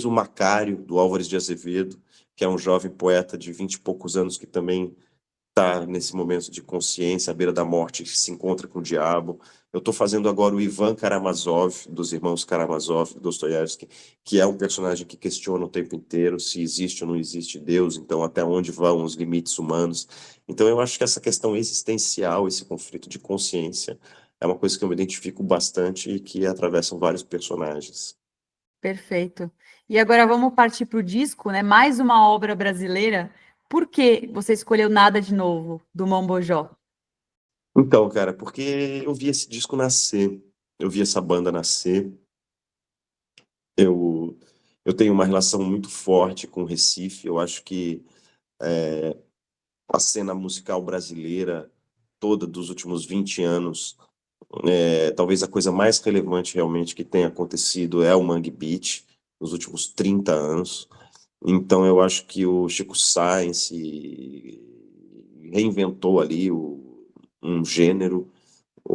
o Macário, do Álvares de Azevedo, que é um jovem poeta de 20 e poucos anos que também está nesse momento de consciência, à beira da morte, que se encontra com o diabo. Eu estou fazendo agora o Ivan Karamazov, dos irmãos Karamazov, Dostoiévski, que é um personagem que questiona o tempo inteiro se existe ou não existe Deus, então até onde vão os limites humanos. Então eu acho que essa questão existencial, esse conflito de consciência, é uma coisa que eu me identifico bastante e que atravessam vários personagens. Perfeito. E agora vamos partir para o disco, né? Mais uma obra brasileira. Por que você escolheu Nada de Novo, do Mombojó? Então, cara, porque eu vi esse disco nascer, eu vi essa banda nascer, eu Eu tenho uma relação muito forte com o Recife. Eu acho que a cena musical brasileira toda dos últimos 20 anos, talvez a coisa mais relevante realmente que tenha acontecido é o Mangue Beat, nos últimos 30 anos. Então eu acho que o Chico Science reinventou ali um gênero,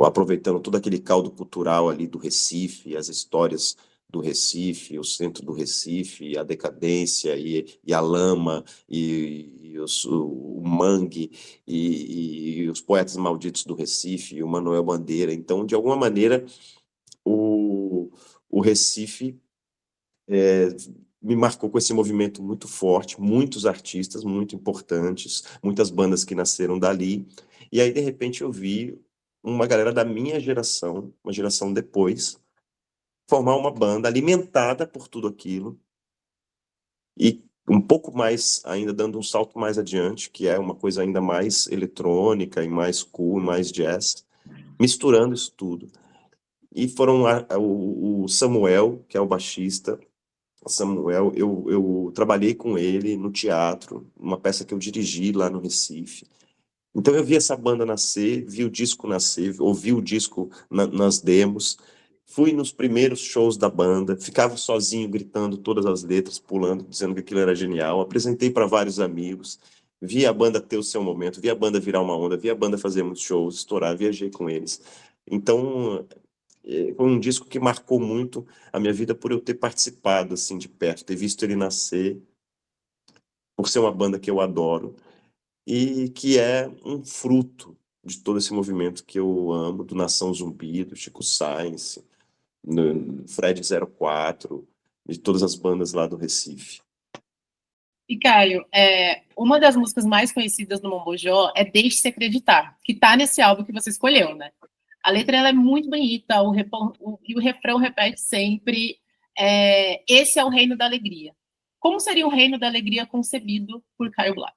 aproveitando todo aquele caldo cultural ali do Recife, as histórias do Recife, o centro do Recife, a decadência e a lama, o mangue, e os poetas malditos do Recife, e o Manuel Bandeira. Então, de alguma maneira, o Recife me marcou com esse movimento muito forte, muitos artistas muito importantes, muitas bandas que nasceram dali. E aí, de repente, eu vi uma galera da minha geração, uma geração depois, formar uma banda alimentada por tudo aquilo e um pouco mais, ainda dando um salto mais adiante, que é uma coisa ainda mais eletrônica e mais cool, mais jazz, misturando isso tudo. E foram o Samuel, que é o baixista. Samuel, eu trabalhei com ele no teatro, uma peça que eu dirigi lá no Recife. Então eu vi essa banda nascer, vi o disco nascer, ouvi o disco nas demos, fui nos primeiros shows da banda, ficava sozinho gritando todas as letras, pulando, dizendo que aquilo era genial, apresentei para vários amigos, vi a banda ter o seu momento, vi a banda virar uma onda, vi a banda fazer muitos shows, estourar, viajei com eles. Então foi um disco que marcou muito a minha vida por eu ter participado assim de perto, ter visto ele nascer, por ser uma banda que eu adoro e que é um fruto de todo esse movimento que eu amo, do Nação Zumbi, do Chico Science, do Fred 04, de todas as bandas lá do Recife. E, Caio, uma das músicas mais conhecidas do Mombojó é Deixe-se Acreditar, que tá nesse álbum que você escolheu, né? A letra ela é muito bonita, e o refrão repete sempre, esse é o reino da alegria. Como seria o reino da alegria concebido por Caio Blatt?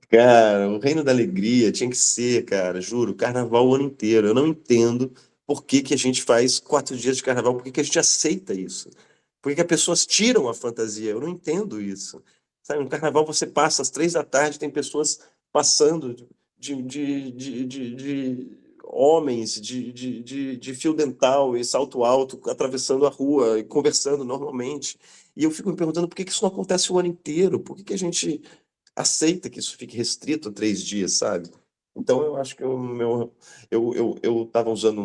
Cara, o Reino da Alegria tinha que ser, cara, juro, carnaval o ano inteiro. Eu não entendo por que que a gente faz 4 dias de carnaval, por que que a gente aceita isso? Por que que as pessoas tiram a fantasia? Eu não entendo isso. Sabe, no carnaval você passa às 3 da tarde, tem pessoas passando de homens de fio dental e salto alto, atravessando a rua e conversando normalmente. E eu fico me perguntando por que que isso não acontece o ano inteiro? Por que que a gente aceita que isso fique restrito a 3 dias, sabe? Então eu acho que eu estava usando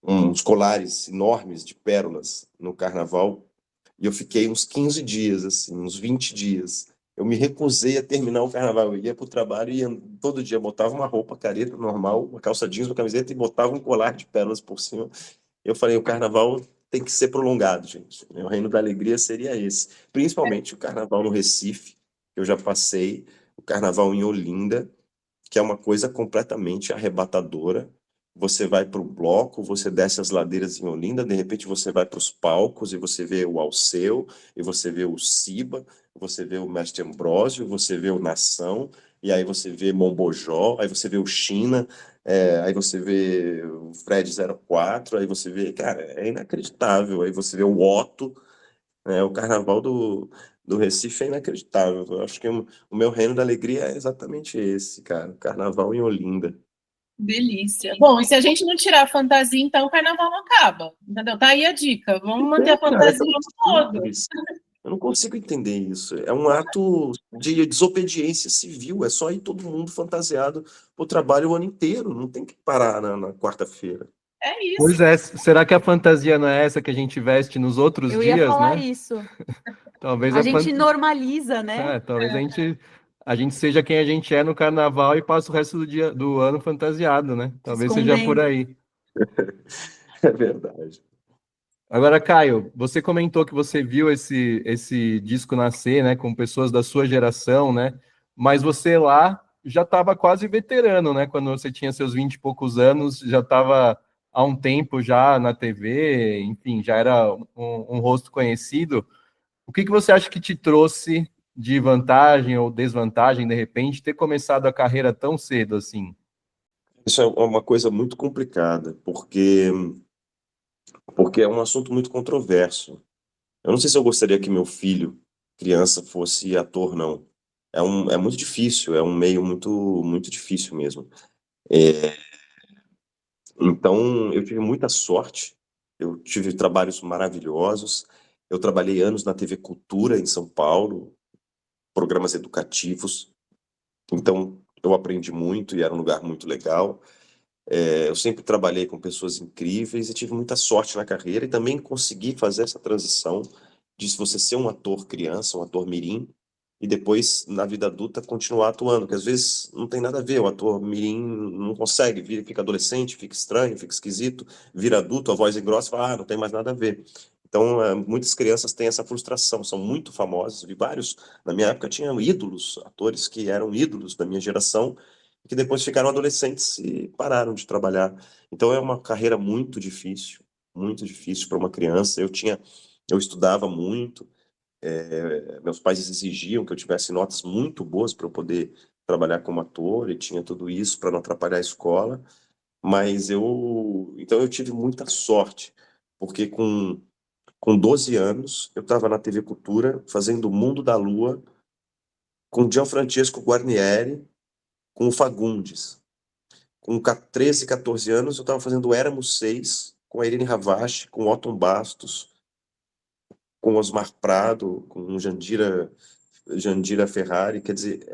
uns colares enormes de pérolas no carnaval e eu fiquei uns 15 dias, assim, uns 20 dias. Eu me recusei a terminar o carnaval. Eu ia para o trabalho e todo dia botava uma roupa careta normal, uma calça jeans, uma camiseta e botava um colar de pérolas por cima. Eu falei, o carnaval tem que ser prolongado, gente. O Reino da Alegria seria esse. Principalmente o carnaval no Recife, que eu já passei, o carnaval em Olinda, que é uma coisa completamente arrebatadora. Você vai para o bloco, você desce as ladeiras em Olinda, de repente você vai para os palcos e você vê o Alceu, e você vê o Siba, você vê o Mestre Ambrósio, você vê o Nação, e aí você vê Mombojó, aí você vê o China, aí você vê o Fred 04, aí você vê, cara, é inacreditável, aí você vê o Otto, o carnaval do Recife é inacreditável. Eu acho que o meu reino da alegria é exatamente esse, cara, o carnaval em Olinda. Delícia. Bom, e se a gente não tirar a fantasia, então o carnaval não acaba. Entendeu? Tá aí a dica. Vamos manter a Cara, fantasia no todo. eu não consigo entender isso. É um ato de desobediência civil. É só ir todo mundo fantasiado pro trabalho o ano inteiro. Não tem que parar na quarta-feira. É isso. Pois é, será que a fantasia não é essa que a gente veste nos outros Eu ia dias, falar né? isso. Talvez A gente normaliza, né? talvez a gente seja quem a gente é no carnaval e passa o resto do ano fantasiado, né? Talvez seja por Escondendo. aí. É verdade. Agora, Caio, você comentou que você viu esse disco nascer, né, com pessoas da sua geração, né? Mas você lá já estava quase veterano, né? Quando você tinha seus 20 e poucos anos, já estava há um tempo já na TV, enfim, já era um rosto conhecido. O que você acha que te trouxe de vantagem ou desvantagem, de repente, ter começado a carreira tão cedo assim? Isso é uma coisa muito complicada, porque porque é um assunto muito controverso. Eu não sei se eu gostaria que meu filho, criança, fosse ator, não. É muito difícil, é um meio muito difícil mesmo. É, então, eu tive muita sorte, eu tive trabalhos maravilhosos, eu trabalhei anos na TV Cultura em São Paulo, programas educativos, então eu aprendi muito e era um lugar muito legal. Eu sempre trabalhei com pessoas incríveis e tive muita sorte na carreira e também consegui fazer essa transição de você ser um ator criança, um ator mirim, e depois, na vida adulta, continuar atuando, que às vezes não tem nada a ver, o ator mirim não consegue, fica adolescente, fica estranho, fica esquisito, vira adulto, a voz engrossa e fala, não tem mais nada a ver. Então, muitas crianças têm essa frustração, são muito famosas, vi vários, na minha época tinha ídolos, atores que eram ídolos da minha geração, que depois ficaram adolescentes e pararam de trabalhar. Então é uma carreira muito difícil para uma criança. Eu estudava muito, meus pais exigiam que eu tivesse notas muito boas para eu poder trabalhar como ator e tinha tudo isso para não atrapalhar a escola. Mas então eu tive muita sorte, porque com 12 anos eu estava na TV Cultura fazendo O Mundo da Lua com Gianfrancesco Guarnieri, com o Fagundes. Com 13, 14 anos, eu estava fazendo Éramos Seis, com a Irene Ravache, com Otton Bastos, com Osmar Prado, com Jandira Ferrari. Quer dizer,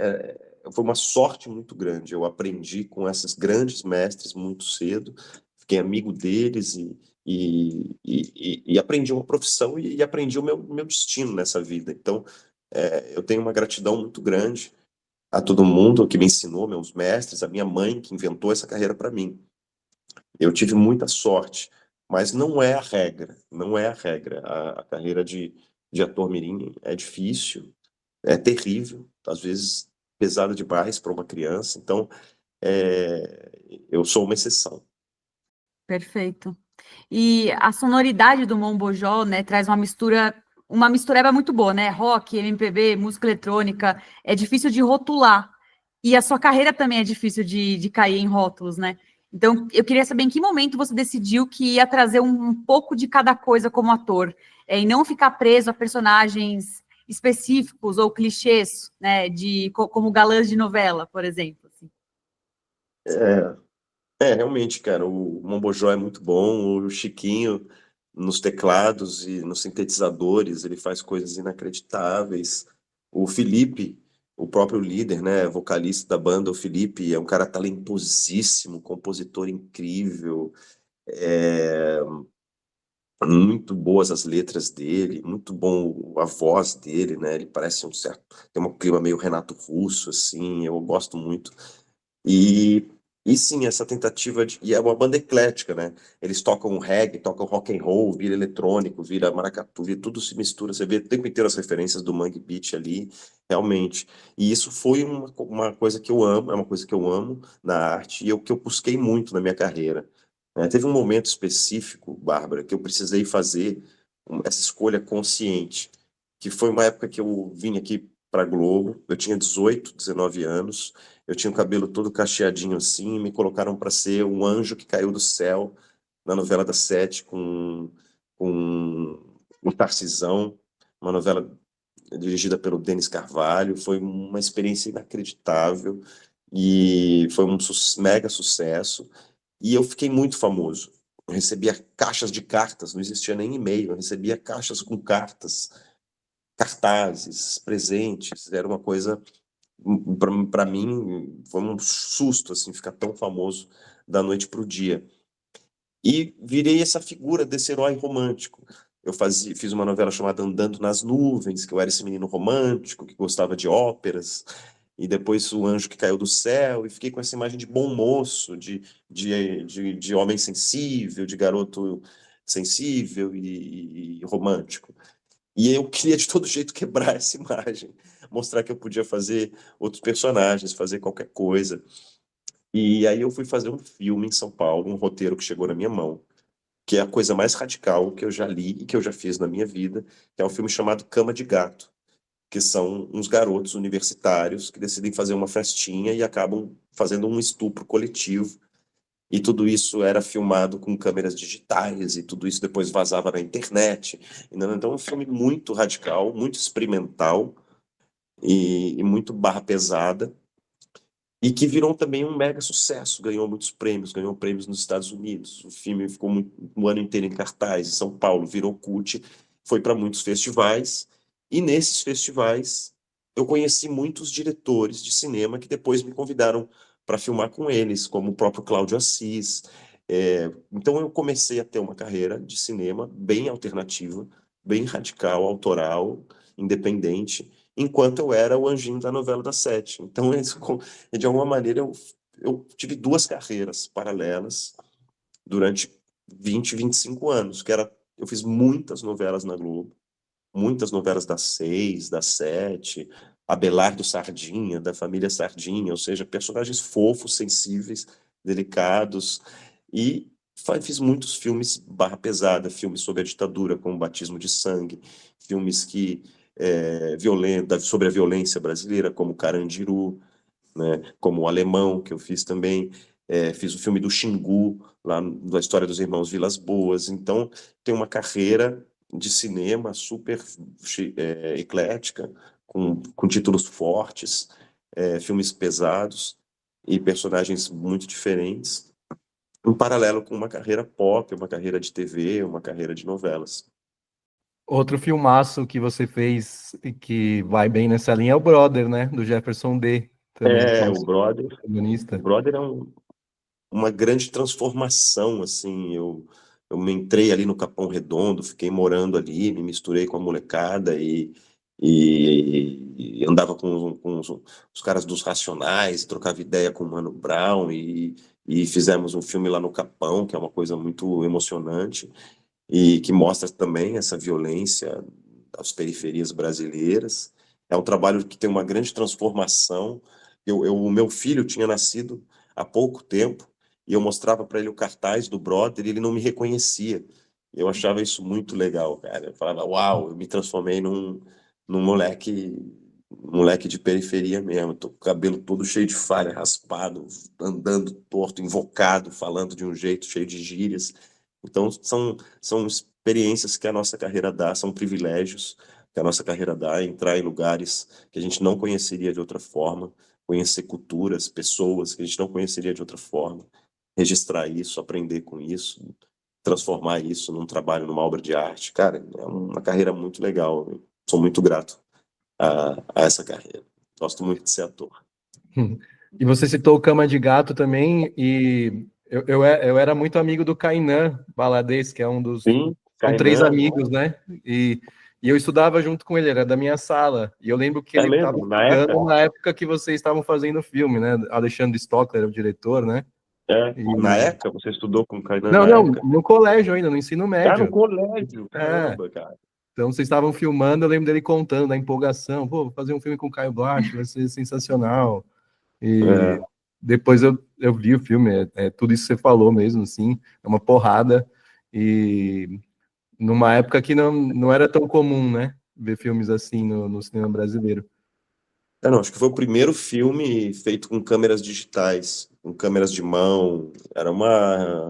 foi uma sorte muito grande. Eu aprendi com esses grandes mestres muito cedo, fiquei amigo deles e aprendi uma profissão e aprendi o meu destino nessa vida. Então, eu tenho uma gratidão muito grande a todo mundo que me ensinou, meus mestres, a minha mãe que inventou essa carreira para mim. Eu tive muita sorte, mas não é a regra, não é a regra. A carreira de ator mirim é difícil, é terrível, às vezes pesada demais para uma criança, então eu sou uma exceção. Perfeito. E a sonoridade do Mombojó, né, traz uma mistureba muito boa, né? Rock, MPB, música eletrônica, é difícil de rotular. E a sua carreira também é difícil de cair em rótulos, né? Então, eu queria saber em que momento você decidiu que ia trazer um pouco de cada coisa como ator, e não ficar preso a personagens específicos ou clichês, né, como galãs de novela, por exemplo. Assim. Realmente, cara, o Mombojó é muito bom, o Chiquinho nos teclados e nos sintetizadores, ele faz coisas inacreditáveis. O Felipe, o próprio líder, né, vocalista da banda, o Felipe, é um cara talentosíssimo, compositor incrível, é, muito boas as letras dele, muito bom a voz dele, né, ele parece tem um clima meio Renato Russo, assim, eu gosto muito. E, e sim, essa tentativa e é uma banda eclética, né? Eles tocam reggae, tocam rock and roll, vira eletrônico, vira maracatu, tudo se mistura. Você vê o tempo inteiro as referências do Mangue Beat ali, realmente. E isso foi uma coisa que eu amo, é uma coisa que eu amo na arte e que eu busquei muito na minha carreira. Teve um momento específico, Bárbara, que eu precisei fazer essa escolha consciente, que foi uma época que eu vim aqui para Globo, eu tinha 18, 19 anos, eu tinha o cabelo todo cacheadinho assim, e me colocaram para ser um anjo que caiu do céu na novela das sete com o Tarcisão, uma novela dirigida pelo Denis Carvalho. Foi uma experiência inacreditável e foi um mega sucesso. E eu fiquei muito famoso. Eu recebia caixas de cartas, não existia nem e-mail, eu recebia caixas com cartas, cartazes, presentes. Era uma coisa para mim foi um susto assim ficar tão famoso da noite para o dia e virei essa figura desse herói romântico. Fiz uma novela chamada Andando nas Nuvens, que eu era esse menino romântico que gostava de óperas, e depois O Anjo que Caiu do Céu, e fiquei com essa imagem de bom moço, de homem sensível, de garoto sensível e romântico. E eu queria de todo jeito quebrar essa imagem, mostrar que eu podia fazer outros personagens, fazer qualquer coisa. E aí eu fui fazer um filme em São Paulo, um roteiro que chegou na minha mão, que é a coisa mais radical que eu já li e que eu já fiz na minha vida, que é um filme chamado Cama de Gato, que são uns garotos universitários que decidem fazer uma festinha e acabam fazendo um estupro coletivo e tudo isso era filmado com câmeras digitais, e tudo isso depois vazava na internet. Então é um filme muito radical, muito experimental, e muito barra pesada, e que virou também um mega sucesso, ganhou muitos prêmios, ganhou prêmios nos Estados Unidos. O filme ficou um ano inteiro em cartaz em São Paulo, virou cult, foi para muitos festivais, e nesses festivais eu conheci muitos diretores de cinema que depois me convidaram para filmar com eles, como o próprio Cláudio Assis. Então eu comecei a ter uma carreira de cinema bem alternativa, bem radical, autoral, independente, enquanto eu era o anjinho da novela das sete. Então, de alguma maneira, eu tive duas carreiras paralelas durante 20, 25 anos, eu fiz muitas novelas na Globo, muitas novelas das 6, das 7, Abelardo Sardinha, da família Sardinha, ou seja, personagens fofos, sensíveis, delicados, e fiz muitos filmes barra pesada, filmes sobre a ditadura, como Batismo de Sangue, filmes sobre a violência brasileira, como Carandiru, né, como O Alemão, que eu fiz também. Fiz o filme do Xingu, lá da história dos irmãos Vilas Boas. Então, tem uma carreira de cinema super eclética, com títulos fortes, filmes pesados e personagens muito diferentes, em paralelo com uma carreira pop, uma carreira de TV, uma carreira de novelas. Outro filmaço que você fez e que vai bem nessa linha é o Brother, né? Do Jefferson D. Também, O Brother. comunista. O Brother é uma grande transformação, assim. Eu me entrei ali no Capão Redondo, fiquei morando ali, me misturei com a molecada e andava com os caras dos Racionais, trocava ideia com o Mano Brown e fizemos um filme lá no Capão, que é uma coisa muito emocionante e que mostra também essa violência das periferias brasileiras. É um trabalho que tem uma grande transformação. O meu filho tinha nascido há pouco tempo e eu mostrava para ele o cartaz do Brother e ele não me reconhecia. Eu achava isso muito legal, cara. Eu falava, uau, eu me transformei num moleque de periferia mesmo. Tô com o cabelo todo cheio de falha, raspado, andando torto, invocado, falando de um jeito cheio de gírias. Então, são experiências que a nossa carreira dá, são privilégios que a nossa carreira dá, entrar em lugares que a gente não conheceria de outra forma, conhecer culturas, pessoas que a gente não conheceria de outra forma, registrar isso, aprender com isso, transformar isso num trabalho, numa obra de arte. Cara, é uma carreira muito legal. Eu sou muito grato a essa carreira. Gosto muito de ser ator. E você citou o Cama de Gato também, e eu era muito amigo do Kainan Baladez, que é um dos... Sim, São três amigos, né? E eu estudava junto com ele, era da minha sala. E eu lembro que ele estava estudando na época que vocês estavam fazendo o filme, né? Alexandre Stockler era o diretor, né? Na ECA? Você estudou com o Kainan Não, na ECA? no colégio ainda, no ensino médio. No colégio, caramba, cara. Então, vocês estavam filmando, eu lembro dele contando da empolgação. Pô, vou fazer um filme com o Caio Blatt, vai ser sensacional. E depois eu vi o filme, tudo isso que você falou mesmo, assim, é uma porrada. E numa época que não era tão comum, né, ver filmes assim no cinema brasileiro. Acho que foi o primeiro filme feito com câmeras digitais, com câmeras de mão. Era uma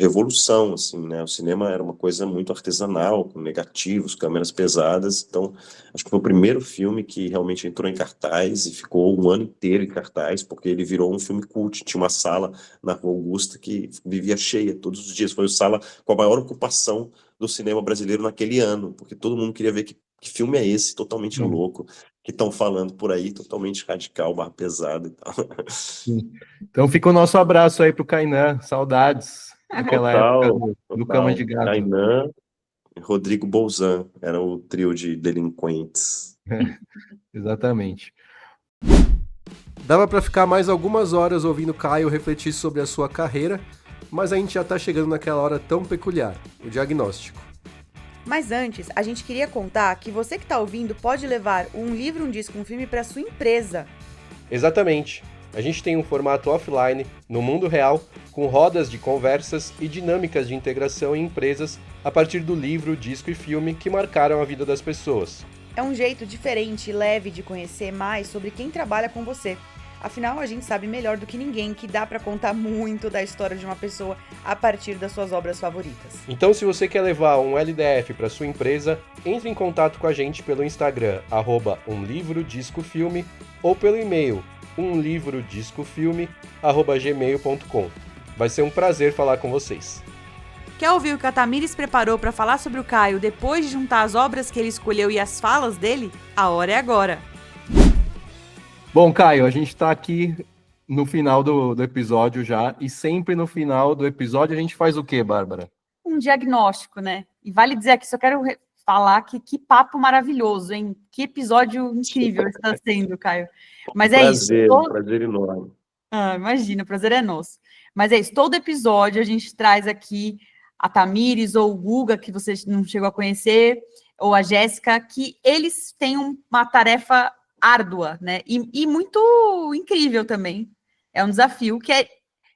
revolução, assim, né? O cinema era uma coisa muito artesanal, com negativos, câmeras pesadas. Então, acho que foi o primeiro filme que realmente entrou em cartaz e ficou um ano inteiro em cartaz, porque ele virou um filme cult. Tinha uma sala na Rua Augusta que vivia cheia todos os dias. Foi a sala com a maior ocupação do cinema brasileiro naquele ano, porque todo mundo queria ver que filme é esse, totalmente louco, que estão falando por aí, totalmente radical, barra pesado e tal. Então fica o nosso abraço aí pro Kainan, saudades daquela época do Cama de Gato. Kainan e Rodrigo Bolzan, era o trio de delinquentes. Exatamente. Dava para ficar mais algumas horas ouvindo Caio refletir sobre a sua carreira, mas a gente já tá chegando naquela hora tão peculiar, o diagnóstico. Mas antes, a gente queria contar que você que está ouvindo pode levar um livro, um disco, um filme para sua empresa. Exatamente. A gente tem um formato offline, no mundo real, com rodas de conversas e dinâmicas de integração em empresas a partir do livro, disco e filme que marcaram a vida das pessoas. É um jeito diferente e leve de conhecer mais sobre quem trabalha com você. Afinal, a gente sabe melhor do que ninguém que dá pra contar muito da história de uma pessoa a partir das suas obras favoritas. Então, se você quer levar um LDF para sua empresa, entre em contato com a gente pelo Instagram, @umlivrodiscofilme, ou pelo e-mail, umlivrodiscofilme@gmail.com. Vai ser um prazer falar com vocês. Quer ouvir o que a Tamires preparou pra falar sobre o Caio depois de juntar as obras que ele escolheu e as falas dele? A hora é agora! Bom, Caio, a gente está aqui no final do episódio já, e sempre no final do episódio a gente faz o quê, Bárbara? Um diagnóstico, né? E vale dizer aqui, só quero falar que papo maravilhoso, hein? Que episódio incrível está sendo, Caio. Mas é isso. Prazer enorme. Imagina, o prazer é nosso. Mas é isso, todo episódio a gente traz aqui a Tamires ou o Guga, que você não chegou a conhecer, ou a Jéssica, que eles têm uma tarefa árdua, né? E muito incrível também. É um desafio que é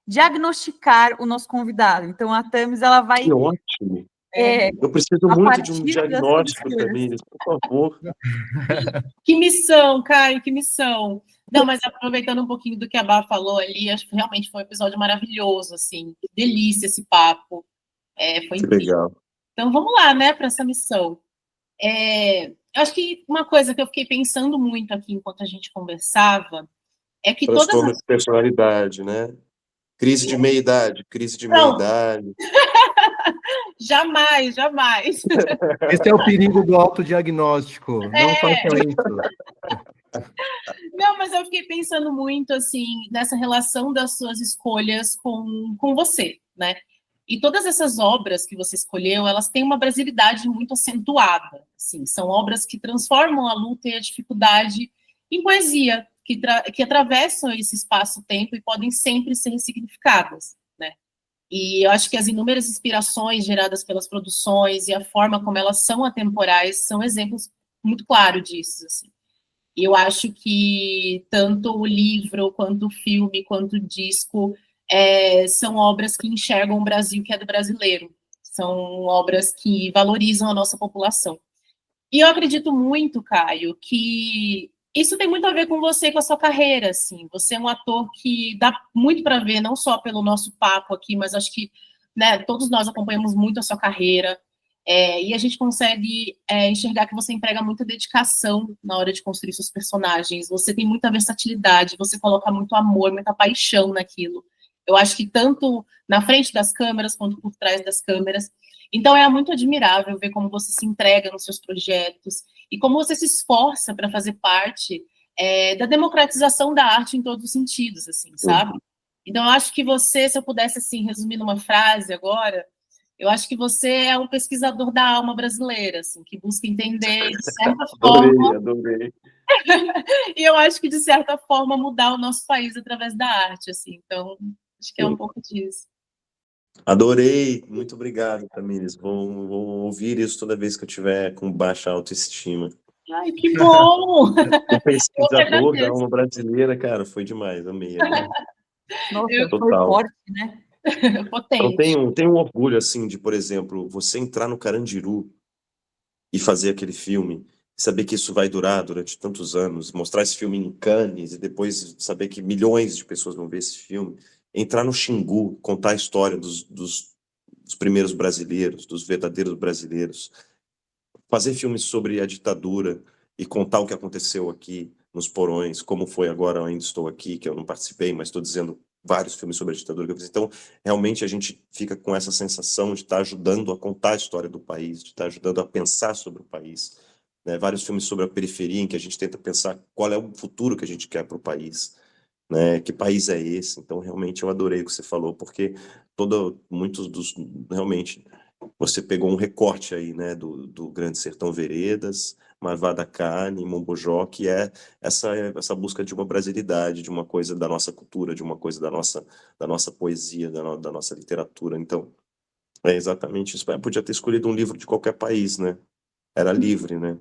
diagnosticar o nosso convidado. Então, a Tamis, ela vai... Que ótimo! Eu preciso a muito de um partir dessas diagnóstico, escolhas. Tamires, por favor. Que missão, Caio, que missão. Não, mas aproveitando um pouquinho do que a Bá falou ali, acho que realmente foi um episódio maravilhoso, assim. Que delícia esse papo. Foi Que incrível. legal. Então, vamos lá, né, para essa missão. Eu acho que uma coisa que eu fiquei pensando muito aqui enquanto a gente conversava é que todas Transtorno as... de personalidade, né? Crise de meia-idade, crise de Não. meia-idade. Jamais, jamais. Esse é o perigo do autodiagnóstico. Não façam isso. Não, mas eu fiquei pensando muito, assim, nessa relação das suas escolhas com você, né? E todas essas obras que você escolheu, elas têm uma brasilidade muito acentuada, assim, são obras que transformam a luta e a dificuldade em poesia, que atravessam esse espaço-tempo e podem sempre ser ressignificadas, né? E eu acho que as inúmeras inspirações geradas pelas produções e a forma como elas são atemporais são exemplos muito claros disso, assim. E eu acho que tanto o livro, quanto o filme, quanto o disco são obras que enxergam o Brasil que é do brasileiro. São obras que valorizam a nossa população. E eu acredito muito, Caio, que isso tem muito a ver com você e com a sua carreira, assim. Você é um ator que dá muito para ver, não só pelo nosso papo aqui, mas acho que, né, todos nós acompanhamos muito a sua carreira. E a gente consegue enxergar que você emprega muita dedicação na hora de construir seus personagens. Você tem muita versatilidade, você coloca muito amor, muita paixão naquilo. Eu acho que tanto na frente das câmeras quanto por trás das câmeras. Então é muito admirável ver como você se entrega nos seus projetos e como você se esforça para fazer parte da democratização da arte em todos os sentidos, assim, sabe? Então eu acho que você, se eu pudesse assim resumir numa frase agora, eu acho que você é um pesquisador da alma brasileira, assim, que busca entender de certa forma. Adorei. E eu acho que de certa forma mudar o nosso país através da arte, assim. Então acho que é um pouco disso. Adorei, muito obrigado, Tamires. Vou ouvir isso toda vez que eu tiver com baixa autoestima. Ai, que bom! O pesquisador da alma brasileira, cara, foi demais, amei. Nossa, Total. foi forte, né? Potente. Então, tenho um orgulho, assim, de, por exemplo, você entrar no Carandiru e fazer aquele filme, saber que isso vai durar durante tantos anos, mostrar esse filme em Cannes e depois saber que milhões de pessoas vão ver esse filme, entrar no Xingu, contar a história dos primeiros brasileiros, dos verdadeiros brasileiros, fazer filmes sobre a ditadura e contar o que aconteceu aqui nos porões, como foi agora, eu ainda estou aqui, que eu não participei, mas estou dizendo vários filmes sobre a ditadura que eu fiz. Então, realmente a gente fica com essa sensação de estar ajudando a contar a história do país, de estar ajudando a pensar sobre o país. Né? Vários filmes sobre a periferia, em que a gente tenta pensar qual é o futuro que a gente quer para o país. Né? Que país é esse? Então, realmente, eu adorei o que você falou, porque muitos dos... Realmente, você pegou um recorte aí, né, do Grande Sertão Veredas, Marvada Carne, Mombojó, que é essa busca de uma brasilidade, de uma coisa da nossa cultura, de uma coisa da nossa poesia, da nossa literatura. Então, é exatamente isso. Eu podia ter escolhido um livro de qualquer país, né? Era livre, né?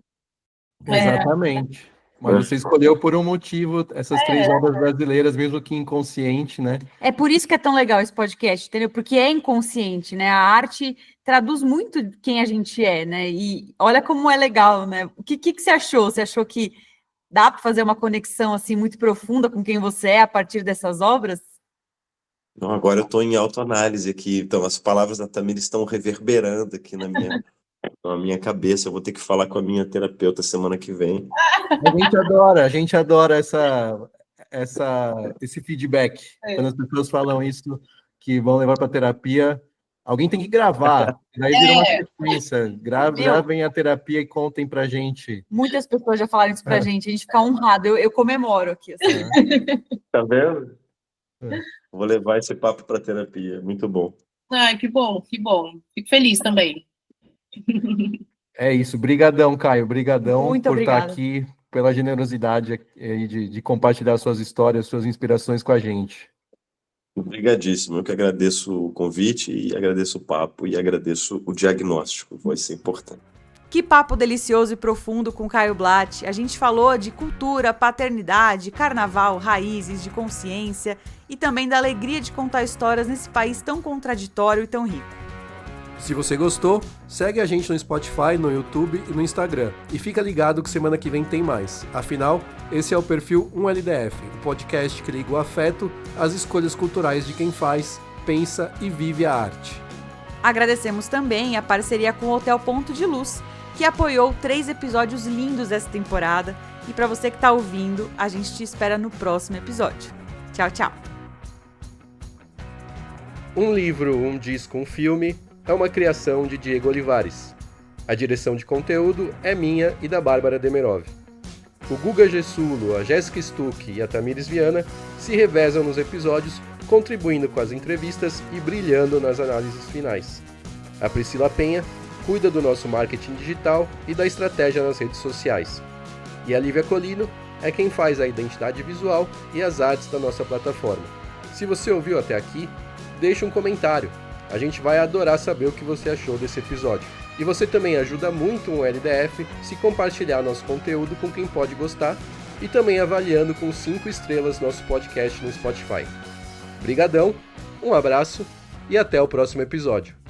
Exatamente. Mas você escolheu por um motivo essas 3 obras brasileiras, mesmo que inconsciente, né? É por isso que é tão legal esse podcast, entendeu? Porque é inconsciente, né? A arte traduz muito quem a gente é, né? E olha como é legal, né? O que você achou? Você achou que Dá para fazer uma conexão assim muito profunda com quem você é a partir dessas obras? Não, agora eu estou em autoanálise aqui, então as palavras da Tamira estão reverberando aqui na minha cabeça. Eu vou ter que falar com a minha terapeuta semana que vem. A gente adora esse feedback. Quando as pessoas falam isso, que vão levar para terapia, alguém tem que gravar. Daí vira uma sequência. Gravem a terapia e contem pra gente. Muitas pessoas já falaram isso pra gente, a gente fica honrado, eu comemoro aqui. Assim. Tá vendo? Vou levar esse papo para terapia, muito bom. Ai, que bom, que bom. Fico feliz também. É isso, brigadão, Caio, brigadão Muito por obrigada. estar aqui, pela generosidade aí de compartilhar suas histórias, suas inspirações com a gente. Obrigadíssimo. Eu que agradeço o convite e agradeço o papo e agradeço o diagnóstico, vai ser importante. Que papo delicioso e profundo com Caio Blatt. A gente falou de cultura, paternidade, carnaval, raízes, de consciência e também da alegria de contar histórias nesse país tão contraditório e tão rico. Se você gostou, segue a gente no Spotify, no YouTube e no Instagram. E fica ligado que semana que vem tem mais. Afinal, esse é o perfil 1LDF, o podcast que liga o afeto às escolhas culturais de quem faz, pensa e vive a arte. Agradecemos também a parceria com o Hotel Ponto de Luz, que apoiou 3 episódios lindos dessa temporada. E para você que está ouvindo, a gente te espera no próximo episódio. Tchau, tchau! Um livro, um disco, um filme é uma criação de Diego Olivares. A direção de conteúdo é minha e da Bárbara Demerov. O Guga Gessulo, a Jéssica Stuck e a Tamires Viana se revezam nos episódios, contribuindo com as entrevistas e brilhando nas análises finais. A Priscila Penha cuida do nosso marketing digital e da estratégia nas redes sociais. E a Lívia Colino é quem faz a identidade visual e as artes da nossa plataforma. Se você ouviu até aqui, deixe um comentário. A gente vai adorar saber o que você achou desse episódio. E você também ajuda muito o LDF se compartilhar nosso conteúdo com quem pode gostar e também avaliando com 5 estrelas nosso podcast no Spotify. Brigadão, um abraço e até o próximo episódio.